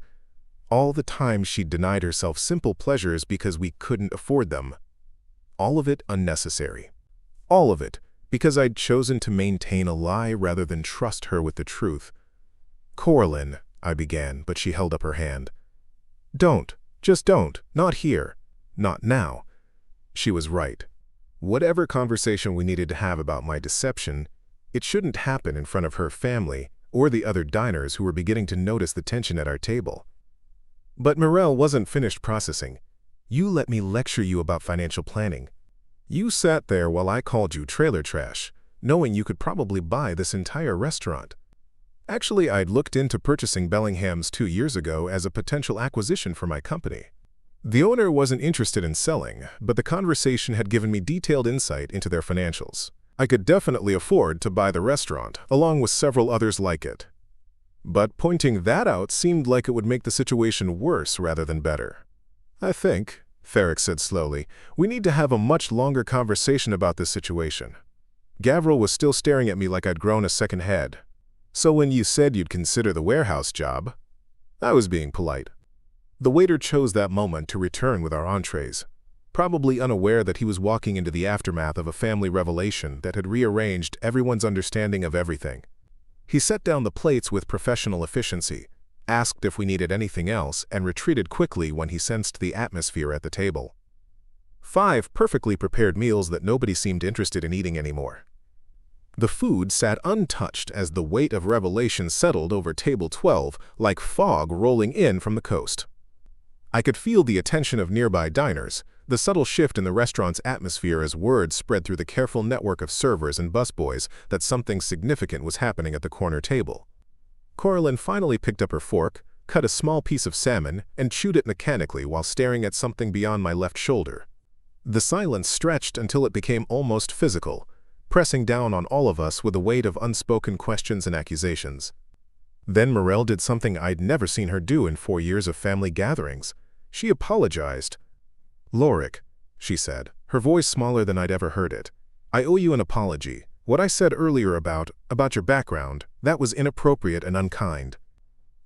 all the time she'd denied herself simple pleasures because we couldn't afford them. All of it unnecessary. All of it because I'd chosen to maintain a lie rather than trust her with the truth. Coralyn, I began, but she held up her hand. Don't. Just don't. Not here. Not now. She was right. Whatever conversation we needed to have about my deception, It shouldn't happen in front of her family or the other diners who were beginning to notice the tension at our table. But Morel wasn't finished processing. You let me lecture you about financial planning. You sat there while I called you trailer trash, knowing you could probably buy this entire restaurant. Actually, I'd looked into purchasing Bellingham's 2 years ago as a potential acquisition for my company. The owner wasn't interested in selling, but the conversation had given me detailed insight into their financials. I could definitely afford to buy the restaurant, along with several others like it. But pointing that out seemed like it would make the situation worse rather than better. I think, Therick said slowly, we need to have a much longer conversation about this situation. Gavril was still staring at me like I'd grown a second head. So when you said you'd consider the warehouse job, I was being polite. The waiter chose that moment to return with our entrees, probably unaware that he was walking into the aftermath of a family revelation that had rearranged everyone's understanding of everything. He set down the plates with professional efficiency, asked if we needed anything else, and retreated quickly when he sensed the atmosphere at the table. 5 perfectly prepared meals that nobody seemed interested in eating anymore. The food sat untouched as the weight of revelation settled over table 12 like fog rolling in from the coast. I could feel the attention of nearby diners, the subtle shift in the restaurant's atmosphere as word spread through the careful network of servers and busboys that something significant was happening at the corner table. Coralyn finally picked up her fork, cut a small piece of salmon, and chewed it mechanically while staring at something beyond my left shoulder. The silence stretched until it became almost physical, pressing down on all of us with a weight of unspoken questions and accusations. Then Morel did something I'd never seen her do in 4 years of family gatherings. She apologized. "Loric," she said, her voice smaller than I'd ever heard it, "I owe you an apology. What I said earlier about your background, that was inappropriate and unkind."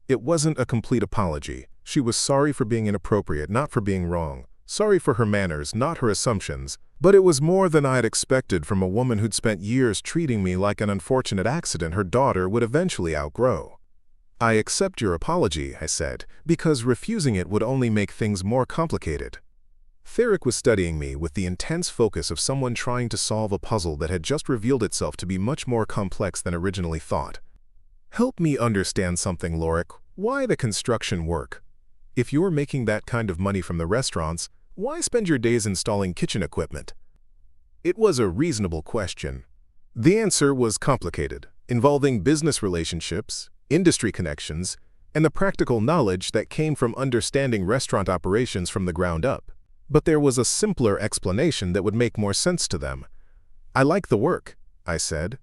It wasn't a complete apology. She was sorry for being inappropriate, not for being wrong. Sorry for her manners, not her assumptions. But it was more than I'd expected from a woman who'd spent years treating me like an unfortunate accident her daughter would eventually outgrow. "I accept your apology," I said, "because refusing it would only make things more complicated." Therick was studying me with the intense focus of someone trying to solve a puzzle that had just revealed itself to be much more complex than originally thought. "Help me understand something, Loric. Why the construction work? If you're making that kind of money from the restaurants, why spend your days installing kitchen equipment?" It was a reasonable question. The answer was complicated, involving business relationships, industry connections, and the practical knowledge that came from understanding restaurant operations from the ground up. But there was a simpler explanation that would make more sense to them. "I like the work," I said,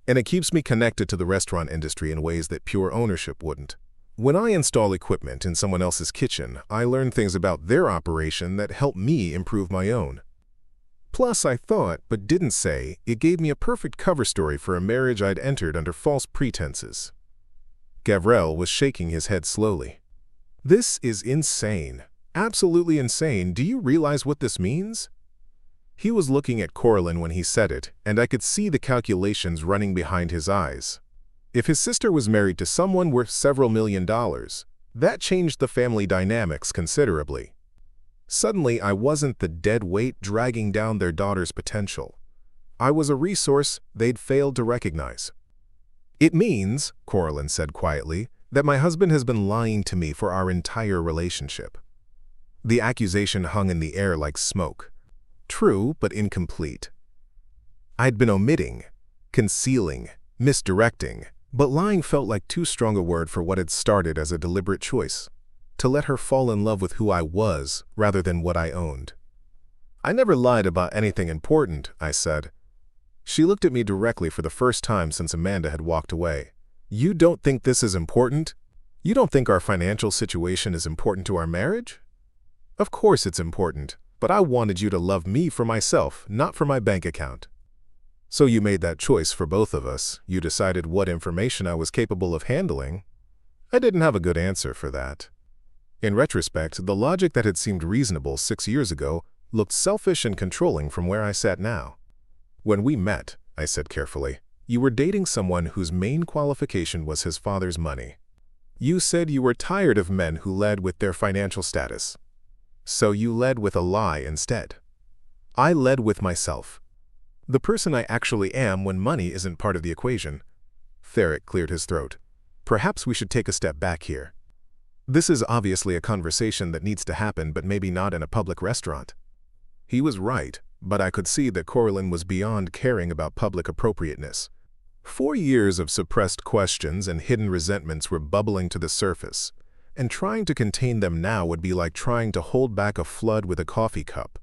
"and it keeps me connected to the restaurant industry in ways that pure ownership wouldn't. When I install equipment in someone else's kitchen, I learn things about their operation that help me improve my own. Plus, I thought, but didn't say, it gave me a perfect cover story for a marriage I'd entered under false pretenses." Gavril was shaking his head slowly. "This is insane. Absolutely insane. Do you realize what this means?" He was looking at Coralyn when he said it, and I could see the calculations running behind his eyes. If his sister was married to someone worth several $1,000,000, that changed the family dynamics considerably. Suddenly, I wasn't the dead weight dragging down their daughter's potential. I was a resource they'd failed to recognize. "It means," Coralyn said quietly, "that my husband has been lying to me for our entire relationship." The accusation hung in the air like smoke. True, but incomplete. I'd been omitting, concealing, misdirecting, but lying felt like too strong a word for what had started as a deliberate choice, to let her fall in love with who I was rather than what I owned. "I never lied about anything important," I said. She looked at me directly for the first time since Amanda had walked away. "You don't think this is important? You don't think our financial situation is important to our marriage?" "Of course it's important, but I wanted you to love me for myself, not for my bank account." "So you made that choice for both of us. You decided what information I was capable of handling." I didn't have a good answer for that. In retrospect, the logic that had seemed reasonable 6 years ago looked selfish and controlling from where I sat now. "When we met," I said carefully, "you were dating someone whose main qualification was his father's money. You said you were tired of men who led with their financial status. So you led with a lie instead. I led with myself. The person I actually am when money isn't part of the equation. Theric cleared his throat. Perhaps we should take a step back here. This is obviously a conversation that needs to happen, but maybe not in a public restaurant. He was right, but I could see that Coralyn was beyond caring about public appropriateness. 4 years of suppressed questions and hidden resentments were bubbling to the surface, and trying to contain them now would be like trying to hold back a flood with a coffee cup.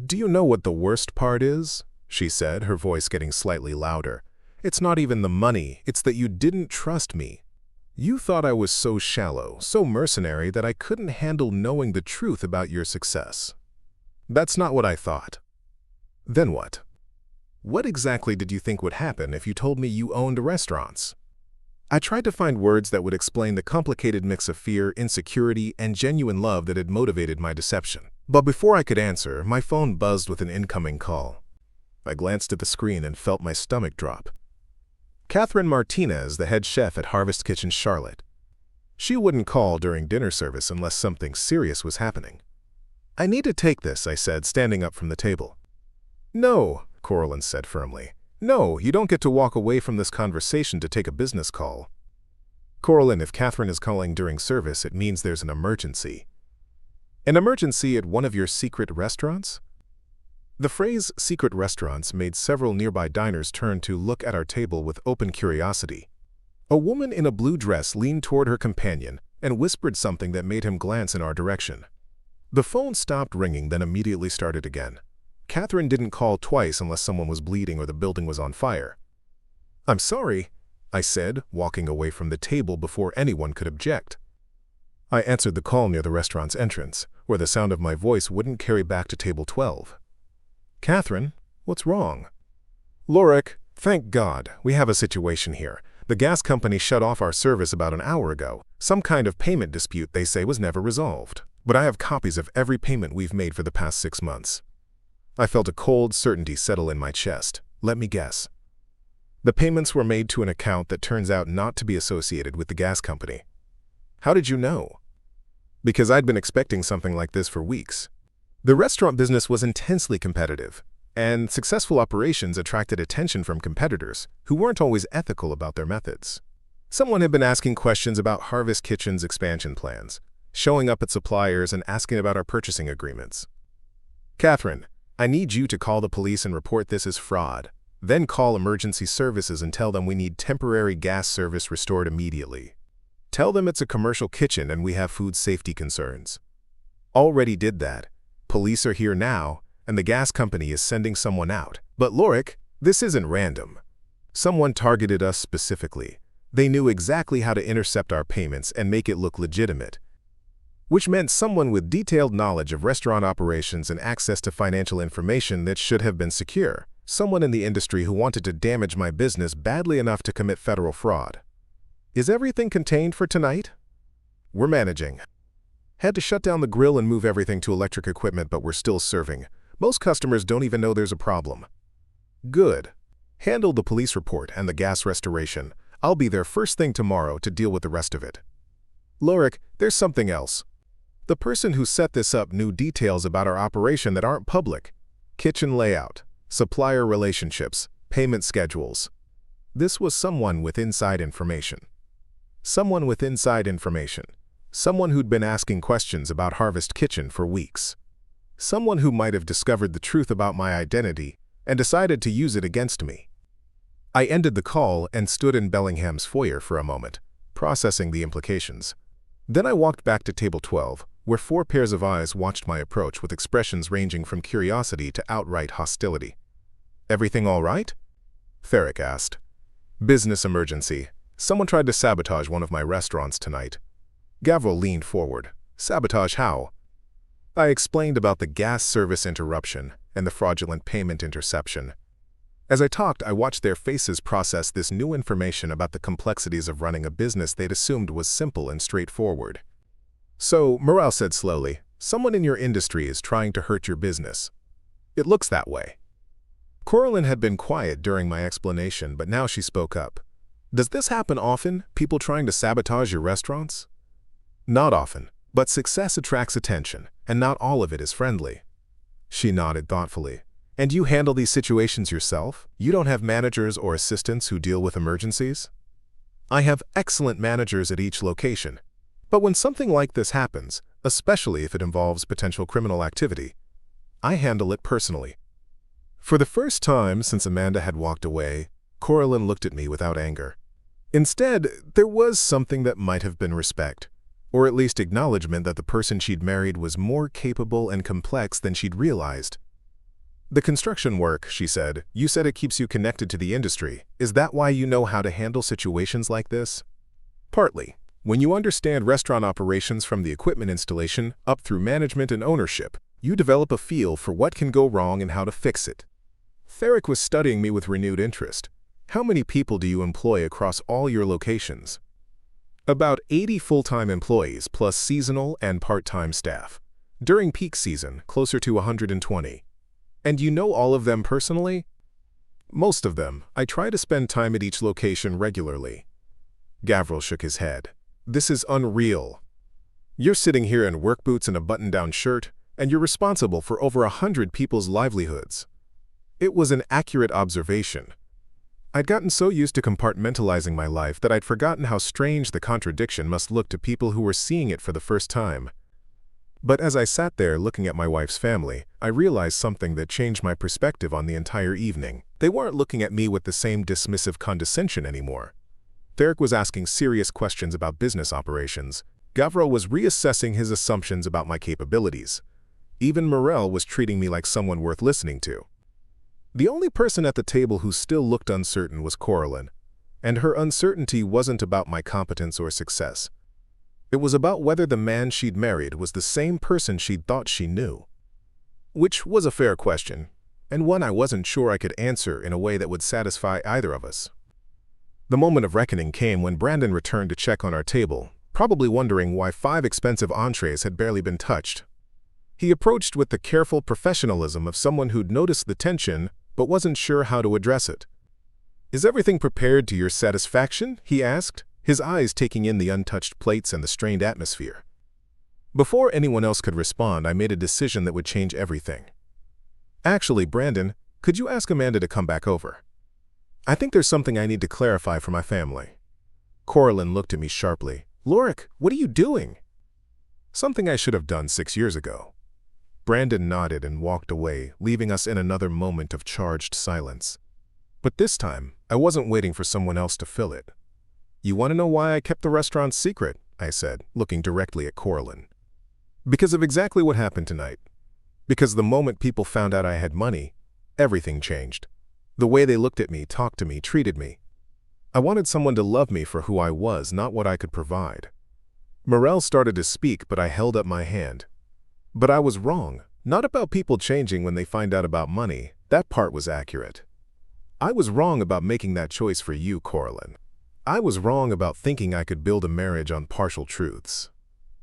"Do you know what the worst part is?" she said, her voice getting slightly louder. "It's not even the money, it's that you didn't trust me. You thought I was so shallow, so mercenary that I couldn't handle knowing the truth about your success. That's not what I thought." "Then what? What exactly did you think would happen if you told me you owned restaurants?" I tried to find words that would explain the complicated mix of fear, insecurity, and genuine love that had motivated my deception. But before I could answer, my phone buzzed with an incoming call. I glanced at the screen and felt my stomach drop. Catherine Martinez, the head chef at Harvest Kitchen Charlotte. She wouldn't call during dinner service unless something serious was happening. "I need to take this," I said, standing up from the table. "No," Coralyn said firmly. "No, you don't get to walk away from this conversation to take a business call." "Coralyn, if Catherine is calling during service, it means there's an emergency." "An emergency at one of your secret restaurants?" The phrase secret restaurants made several nearby diners turn to look at our table with open curiosity. A woman in a blue dress leaned toward her companion and whispered something that made him glance in our direction. The phone stopped ringing, then immediately started again. Catherine didn't call twice unless someone was bleeding or the building was on fire. "I'm sorry," I said, walking away from the table before anyone could object. I answered the call near the restaurant's entrance, where the sound of my voice wouldn't carry back to table 12. "Catherine, what's wrong?" "Loric, thank God, we have a situation here. The gas company shut off our service about an hour ago. Some kind of payment dispute they say was never resolved. But I have copies of every payment we've made for the past 6 months." I felt a cold certainty settle in my chest. Let me guess. The payments were made to an account that turns out not to be associated with the gas company. "How did you know?" "Because I'd been expecting something like this for weeks. The restaurant business was intensely competitive, and successful operations attracted attention from competitors who weren't always ethical about their methods. Someone had been asking questions about Harvest Kitchen's expansion plans, showing up at suppliers and asking about our purchasing agreements. "Catherine, I need you to call the police and report this as fraud. Then call emergency services and tell them we need temporary gas service restored immediately. Tell them it's a commercial kitchen and we have food safety concerns." Already did that. Police are here now, and the gas company is sending someone out. "But Loric, this isn't random. Someone targeted us specifically. They knew exactly how to intercept our payments and make it look legitimate. Which meant someone with detailed knowledge of restaurant operations and access to financial information that should have been secure. Someone in the industry who wanted to damage my business badly enough to commit federal fraud. Is everything contained for tonight?" "We're managing. Had to shut down the grill and move everything to electric equipment, but we're still serving. Most customers don't even know there's a problem." "Good. Handle the police report and the gas restoration. I'll be there first thing tomorrow to deal with the rest of it." "Loric, there's something else. The person who set this up knew details about our operation that aren't public. Kitchen layout, supplier relationships, payment schedules. This was someone with inside information. Someone with inside information. Someone who'd been asking questions about Harvest Kitchen for weeks. Someone who might have discovered the truth about my identity and decided to use it against me." I ended the call and stood in Bellingham's foyer for a moment, processing the implications. Then I walked back to table 12, where 4 pairs of eyes watched my approach with expressions ranging from curiosity to outright hostility. "Everything all right?" Theric asked. "Business emergency. Someone tried to sabotage one of my restaurants tonight." Gavril leaned forward. "Sabotage how?" I explained about the gas service interruption and the fraudulent payment interception. As I talked, I watched their faces process this new information about the complexities of running a business they'd assumed was simple and straightforward. "So," Morale said slowly, "someone in your industry is trying to hurt your business." "It looks that way." Coralyn had been quiet during my explanation, but now she spoke up. "Does this happen often, people trying to sabotage your restaurants?" "Not often, but success attracts attention, and not all of it is friendly." She nodded thoughtfully. And you handle these situations yourself? You don't have managers or assistants who deal with emergencies? I have excellent managers at each location. But when something like this happens, especially if it involves potential criminal activity, I handle it personally. For the first time since Amanda had walked away, Coralyn looked at me without anger. Instead, there was something that might have been respect, or at least acknowledgement that the person she'd married was more capable and complex than she'd realized. The construction work, she said, you said it keeps you connected to the industry. Is that why you know how to handle situations like this? Partly. When you understand restaurant operations from the equipment installation up through management and ownership, you develop a feel for what can go wrong and how to fix it. Theric was studying me with renewed interest. How many people do you employ across all your locations? About 80 full-time employees plus seasonal and part-time staff. During peak season, closer to 120. And you know all of them personally? Most of them. I try to spend time at each location regularly. Gavril shook his head. This is unreal. You're sitting here in work boots and a button-down shirt, and you're responsible for over 100 people's livelihoods. It was an accurate observation. I'd gotten so used to compartmentalizing my life that I'd forgotten how strange the contradiction must look to people who were seeing it for the first time. But as I sat there looking at my wife's family, I realized something that changed my perspective on the entire evening. They weren't looking at me with the same dismissive condescension anymore. Theric was asking serious questions about business operations. Gavril was reassessing his assumptions about my capabilities. Even Morel was treating me like someone worth listening to. The only person at the table who still looked uncertain was Coralyn, and her uncertainty wasn't about my competence or success. It was about whether the man she'd married was the same person she'd thought she knew. Which was a fair question, and one I wasn't sure I could answer in a way that would satisfy either of us. The moment of reckoning came when Brandon returned to check on our table, probably wondering why 5 expensive entrees had barely been touched. He approached with the careful professionalism of someone who'd noticed the tension but wasn't sure how to address it. "Is everything prepared to your satisfaction?" he asked, his eyes taking in the untouched plates and the strained atmosphere. Before anyone else could respond, I made a decision that would change everything. "Actually, Brandon, could you ask Amanda to come back over? I think there's something I need to clarify for my family." Coralyn looked at me sharply. "Loric, what are you doing?" "Something I should have done 6 years ago." Brandon nodded and walked away, leaving us in another moment of charged silence. But this time, I wasn't waiting for someone else to fill it. "You want to know why I kept the restaurant secret?" I said, looking directly at Coralyn. "Because of exactly what happened tonight. Because the moment people found out I had money, everything changed. The way they looked at me, talked to me, treated me. I wanted someone to love me for who I was, not what I could provide." Morel started to speak, but I held up my hand. "But I was wrong. Not about people changing when they find out about money. That part was accurate. I was wrong about making that choice for you, Coralyn. I was wrong about thinking I could build a marriage on partial truths.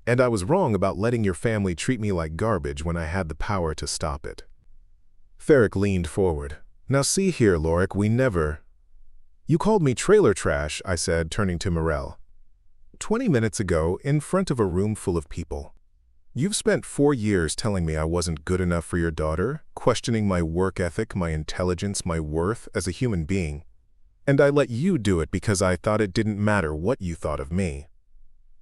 And I was wrong about letting your family treat me like garbage when I had the power to stop it." Theric leaned forward. "Now see here, Loric, we never—" "You called me trailer trash," I said, turning to Morel. 20 minutes ago, in front of a room full of people. You've spent 4 years telling me I wasn't good enough for your daughter, questioning my work ethic, my intelligence, my worth as a human being. And I let you do it because I thought it didn't matter what you thought of me."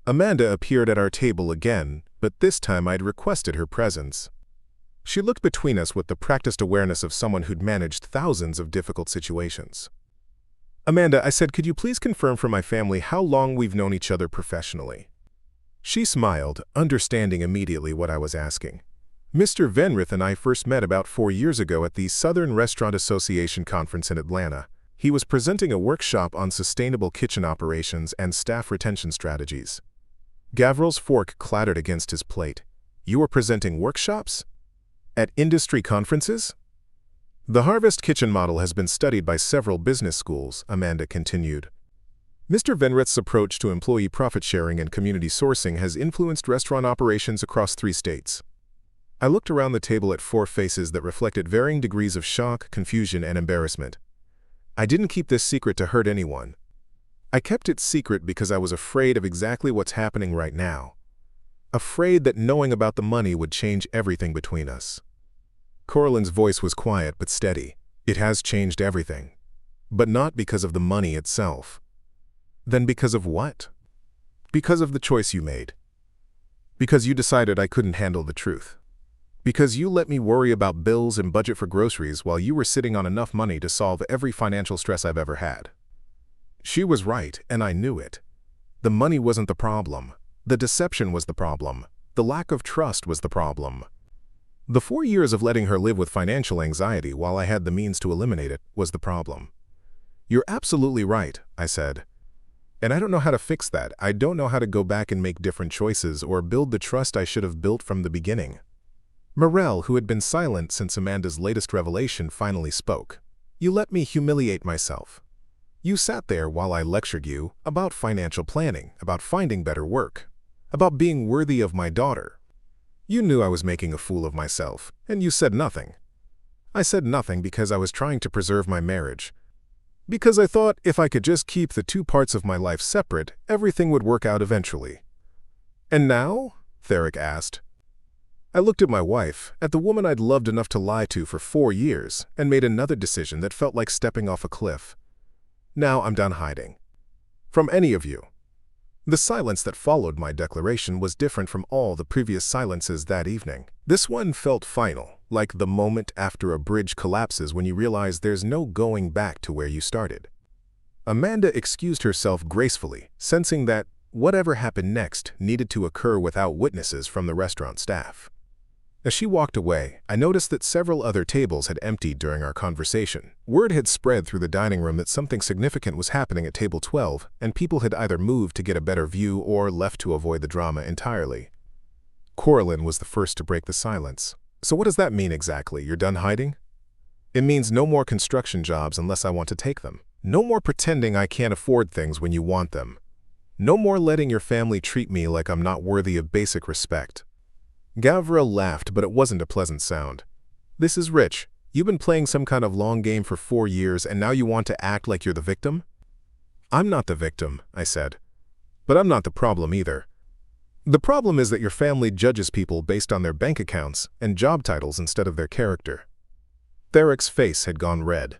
Amanda appeared at our table again, but this time I'd requested her presence. She looked between us with the practiced awareness of someone who'd managed thousands of difficult situations. "Amanda," I said, "could you please confirm for my family how long we've known each other professionally?" She smiled, understanding immediately what I was asking. "Mr. Venreth and I first met about 4 years ago at the Southern Restaurant Association conference in Atlanta. He was presenting a workshop on sustainable kitchen operations and staff retention strategies." Gavril's fork clattered against his plate. "You were presenting workshops? At industry conferences?" "The Harvest Kitchen model has been studied by several business schools," Amanda continued. "Mr. Venreth's approach to employee profit sharing and community sourcing has influenced restaurant operations across 3 states. I looked around the table at 4 faces that reflected varying degrees of shock, confusion, and embarrassment. I didn't keep this secret to hurt anyone. I kept it secret because I was afraid of exactly what's happening right now. Afraid that knowing about the money would change everything between us. Coralyn's voice was quiet but steady. It has changed everything. But not because of the money itself. Then because of what? Because of the choice you made. Because you decided I couldn't handle the truth. Because you let me worry about bills and budget for groceries while you were sitting on enough money to solve every financial stress I've ever had. She was right, and I knew it. The money wasn't the problem. The deception was the problem. The lack of trust was the problem. The 4 years of letting her live with financial anxiety while I had the means to eliminate it was the problem. You're absolutely right, I said. And I don't know how to fix that. I don't know how to go back and make different choices or build the trust I should have built from the beginning. Morel, who had been silent since Amanda's latest revelation, finally spoke. You let me humiliate myself. You sat there while I lectured you about financial planning, about finding better work, about being worthy of my daughter. You knew I was making a fool of myself, and you said nothing. I said nothing because I was trying to preserve my marriage. Because I thought if I could just keep the two parts of my life separate, everything would work out eventually. And now? Theric asked. I looked at my wife, at the woman I'd loved enough to lie to for 4 years, and made another decision that felt like stepping off a cliff. Now I'm done hiding. From any of you. The silence that followed my declaration was different from all the previous silences that evening. This one felt final, like the moment after a bridge collapses when you realize there's no going back to where you started. Amanda excused herself gracefully, sensing that whatever happened next needed to occur without witnesses from the restaurant staff. As she walked away, I noticed that several other tables had emptied during our conversation. Word had spread through the dining room that something significant was happening at table 12, and people had either moved to get a better view or left to avoid the drama entirely. Coralyn was the first to break the silence. So what does that mean exactly? You're done hiding? It means no more construction jobs unless I want to take them. No more pretending I can't afford things when you want them. No more letting your family treat me like I'm not worthy of basic respect. Gavril laughed, but it wasn't a pleasant sound. This is rich. You've been playing some kind of long game for 4 years, and now you want to act like you're the victim? I'm not the victim, I said. But I'm not the problem either. The problem is that your family judges people based on their bank accounts and job titles instead of their character. Theric's face had gone red.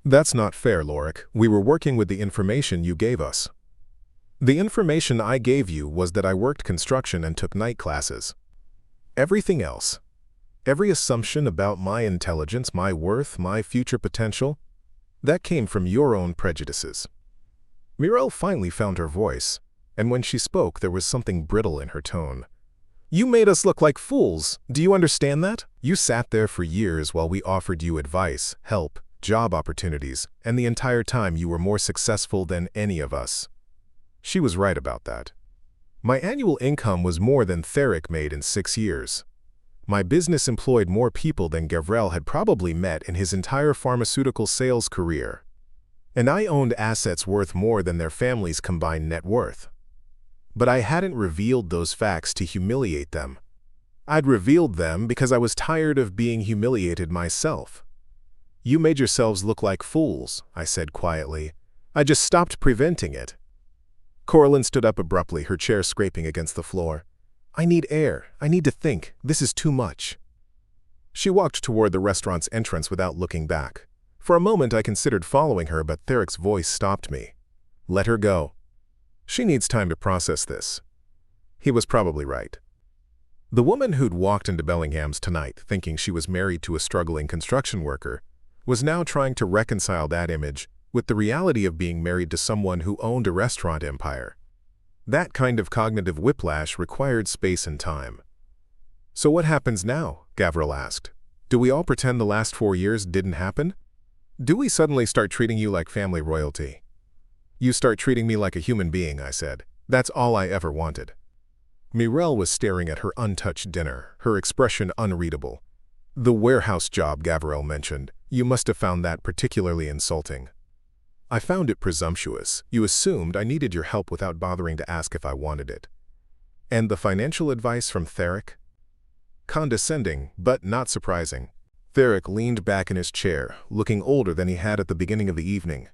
That's not fair, Loric. We were working with the information you gave us. The information I gave you was that I worked construction and took night classes. Everything else, every assumption about my intelligence, my worth, my future potential, that came from your own prejudices. Morel finally found her voice, and when she spoke there was something brittle in her tone. You made us look like fools. Do you understand that? You sat there for years while we offered you advice, help, job opportunities, and the entire time you were more successful than any of us. She was right about that. My annual income was more than Theric made in 6 years. My business employed more people than Gavril had probably met in his entire pharmaceutical sales career. And I owned assets worth more than their family's combined net worth. But I hadn't revealed those facts to humiliate them. I'd revealed them because I was tired of being humiliated myself. You made yourselves look like fools, I said quietly. I just stopped preventing it. Coralyn stood up abruptly, her chair scraping against the floor. I need air. I need to think. This is too much. She walked toward the restaurant's entrance without looking back. For a moment I considered following her, but Theric's voice stopped me. Let her go. She needs time to process this. He was probably right. The woman who'd walked into Bellingham's tonight thinking she was married to a struggling construction worker was now trying to reconcile that image with the reality of being married to someone who owned a restaurant empire. That kind of cognitive whiplash required space and time. So what happens now? Gavril asked. Do we all pretend the last 4 years didn't happen? Do we suddenly start treating you like family royalty? You start treating me like a human being, I said. That's all I ever wanted. Morel was staring at her untouched dinner, her expression unreadable. The warehouse job Gavril mentioned. You must have found that particularly insulting. I found it presumptuous. You assumed I needed your help without bothering to ask if I wanted it. And the financial advice from Theric? Condescending, but not surprising. Theric leaned back in his chair, looking older than he had at the beginning of the evening.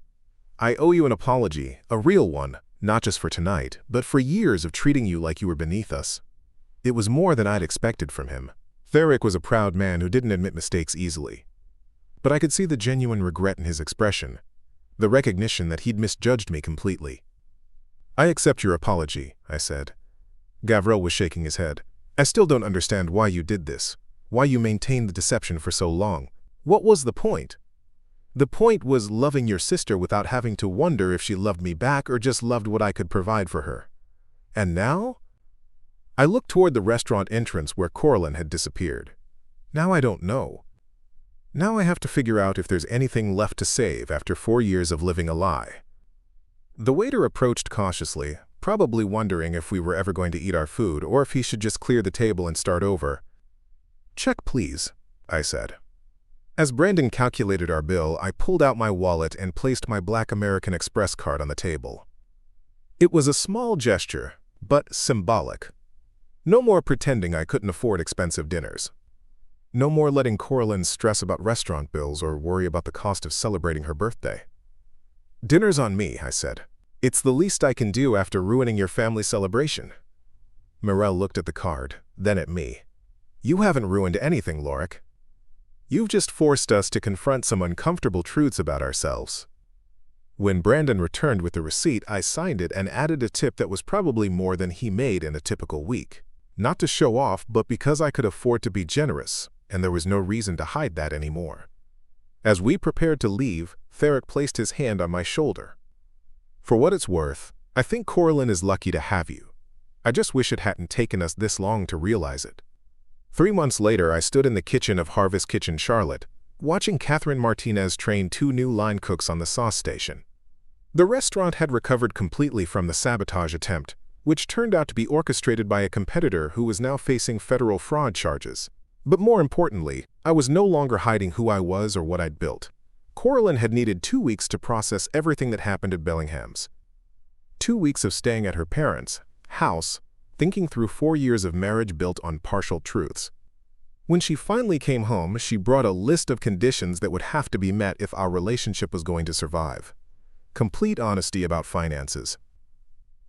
I owe you an apology, a real one, not just for tonight, but for years of treating you like you were beneath us. It was more than I'd expected from him. Theric was a proud man who didn't admit mistakes easily. But I could see the genuine regret in his expression, the recognition that he'd misjudged me completely. "I accept your apology," I said. Gavril was shaking his head. "I still don't understand why you did this, why you maintained the deception for so long. What was the point?" "The point was loving your sister without having to wonder if she loved me back or just loved what I could provide for her. And now?" I looked toward the restaurant entrance where Coralyn had disappeared. "Now I don't know. Now I have to figure out if there's anything left to save after 4 years of living a lie." The waiter approached cautiously, probably wondering if we were ever going to eat our food or if he should just clear the table and start over. "Check, please," I said. As Brandon calculated our bill, I pulled out my wallet and placed my Black American Express card on the table. It was a small gesture, but symbolic. No more pretending I couldn't afford expensive dinners. No more letting Coralyn stress about restaurant bills or worry about the cost of celebrating her birthday. "Dinner's on me," I said. "It's the least I can do after ruining your family celebration." Morel looked at the card, then at me. "You haven't ruined anything, Loric. You've just forced us to confront some uncomfortable truths about ourselves." When Brandon returned with the receipt, I signed it and added a tip that was probably more than he made in a typical week. Not to show off, but because I could afford to be generous, and there was no reason to hide that anymore. As we prepared to leave, Theric placed his hand on my shoulder. "For what it's worth, I think Coralyn is lucky to have you. I just wish it hadn't taken us this long to realize it." 3 months later, I stood in the kitchen of Harvest Kitchen Charlotte, watching Catherine Martinez train 2 new line cooks on the sauce station. The restaurant had recovered completely from the sabotage attempt, which turned out to be orchestrated by a competitor who was now facing federal fraud charges. But more importantly, I was no longer hiding who I was or what I'd built. Coralyn had needed 2 weeks to process everything that happened at Bellingham's. 2 weeks of staying at her parents' house, thinking through 4 years of marriage built on partial truths. When she finally came home, she brought a list of conditions that would have to be met if our relationship was going to survive. Complete honesty about finances.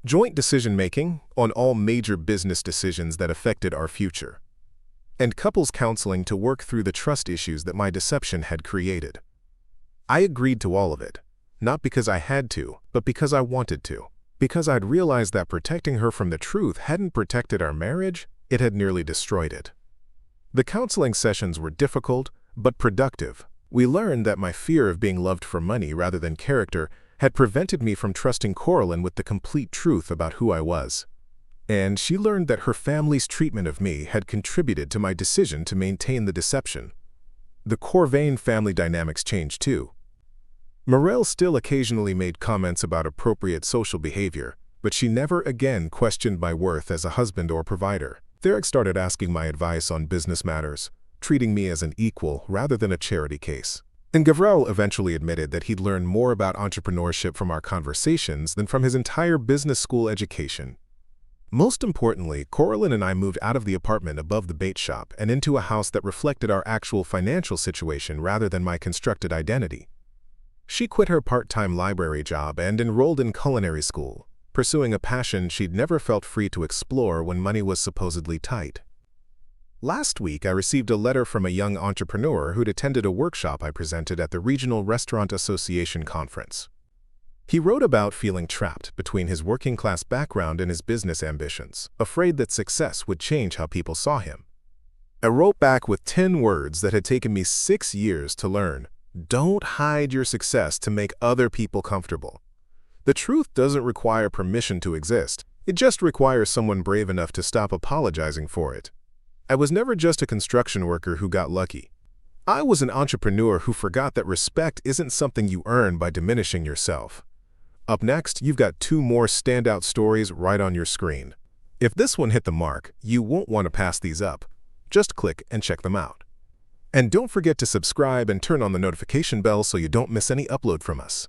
Joint decision-making on all major business decisions that affected our future. And couples counseling to work through the trust issues that my deception had created. I agreed to all of it, not because I had to, but because I wanted to. Because I'd realized that protecting her from the truth hadn't protected our marriage, it had nearly destroyed it. The counseling sessions were difficult, but productive. We learned that my fear of being loved for money rather than character had prevented me from trusting Coralyn with the complete truth about who I was. And she learned that her family's treatment of me had contributed to my decision to maintain the deception. The Corvane family dynamics changed too. Morel still occasionally made comments about appropriate social behavior, but she never again questioned my worth as a husband or provider. Theric started asking my advice on business matters, treating me as an equal rather than a charity case. And Gavril eventually admitted that he'd learned more about entrepreneurship from our conversations than from his entire business school education. Most importantly, Coralyn and I moved out of the apartment above the bait shop and into a house that reflected our actual financial situation rather than my constructed identity. She quit her part-time library job and enrolled in culinary school, pursuing a passion she'd never felt free to explore when money was supposedly tight. Last week, I received a letter from a young entrepreneur who'd attended a workshop I presented at the Regional Restaurant Association conference. He wrote about feeling trapped between his working-class background and his business ambitions, afraid that success would change how people saw him. I wrote back with 10 words that had taken me 6 years to learn. Don't hide your success to make other people comfortable. The truth doesn't require permission to exist. It just requires someone brave enough to stop apologizing for it. I was never just a construction worker who got lucky. I was an entrepreneur who forgot that respect isn't something you earn by diminishing yourself. Up next, you've got 2 more standout stories right on your screen. If this one hit the mark, you won't want to pass these up. Just click and check them out. And don't forget to subscribe and turn on the notification bell so you don't miss any upload from us.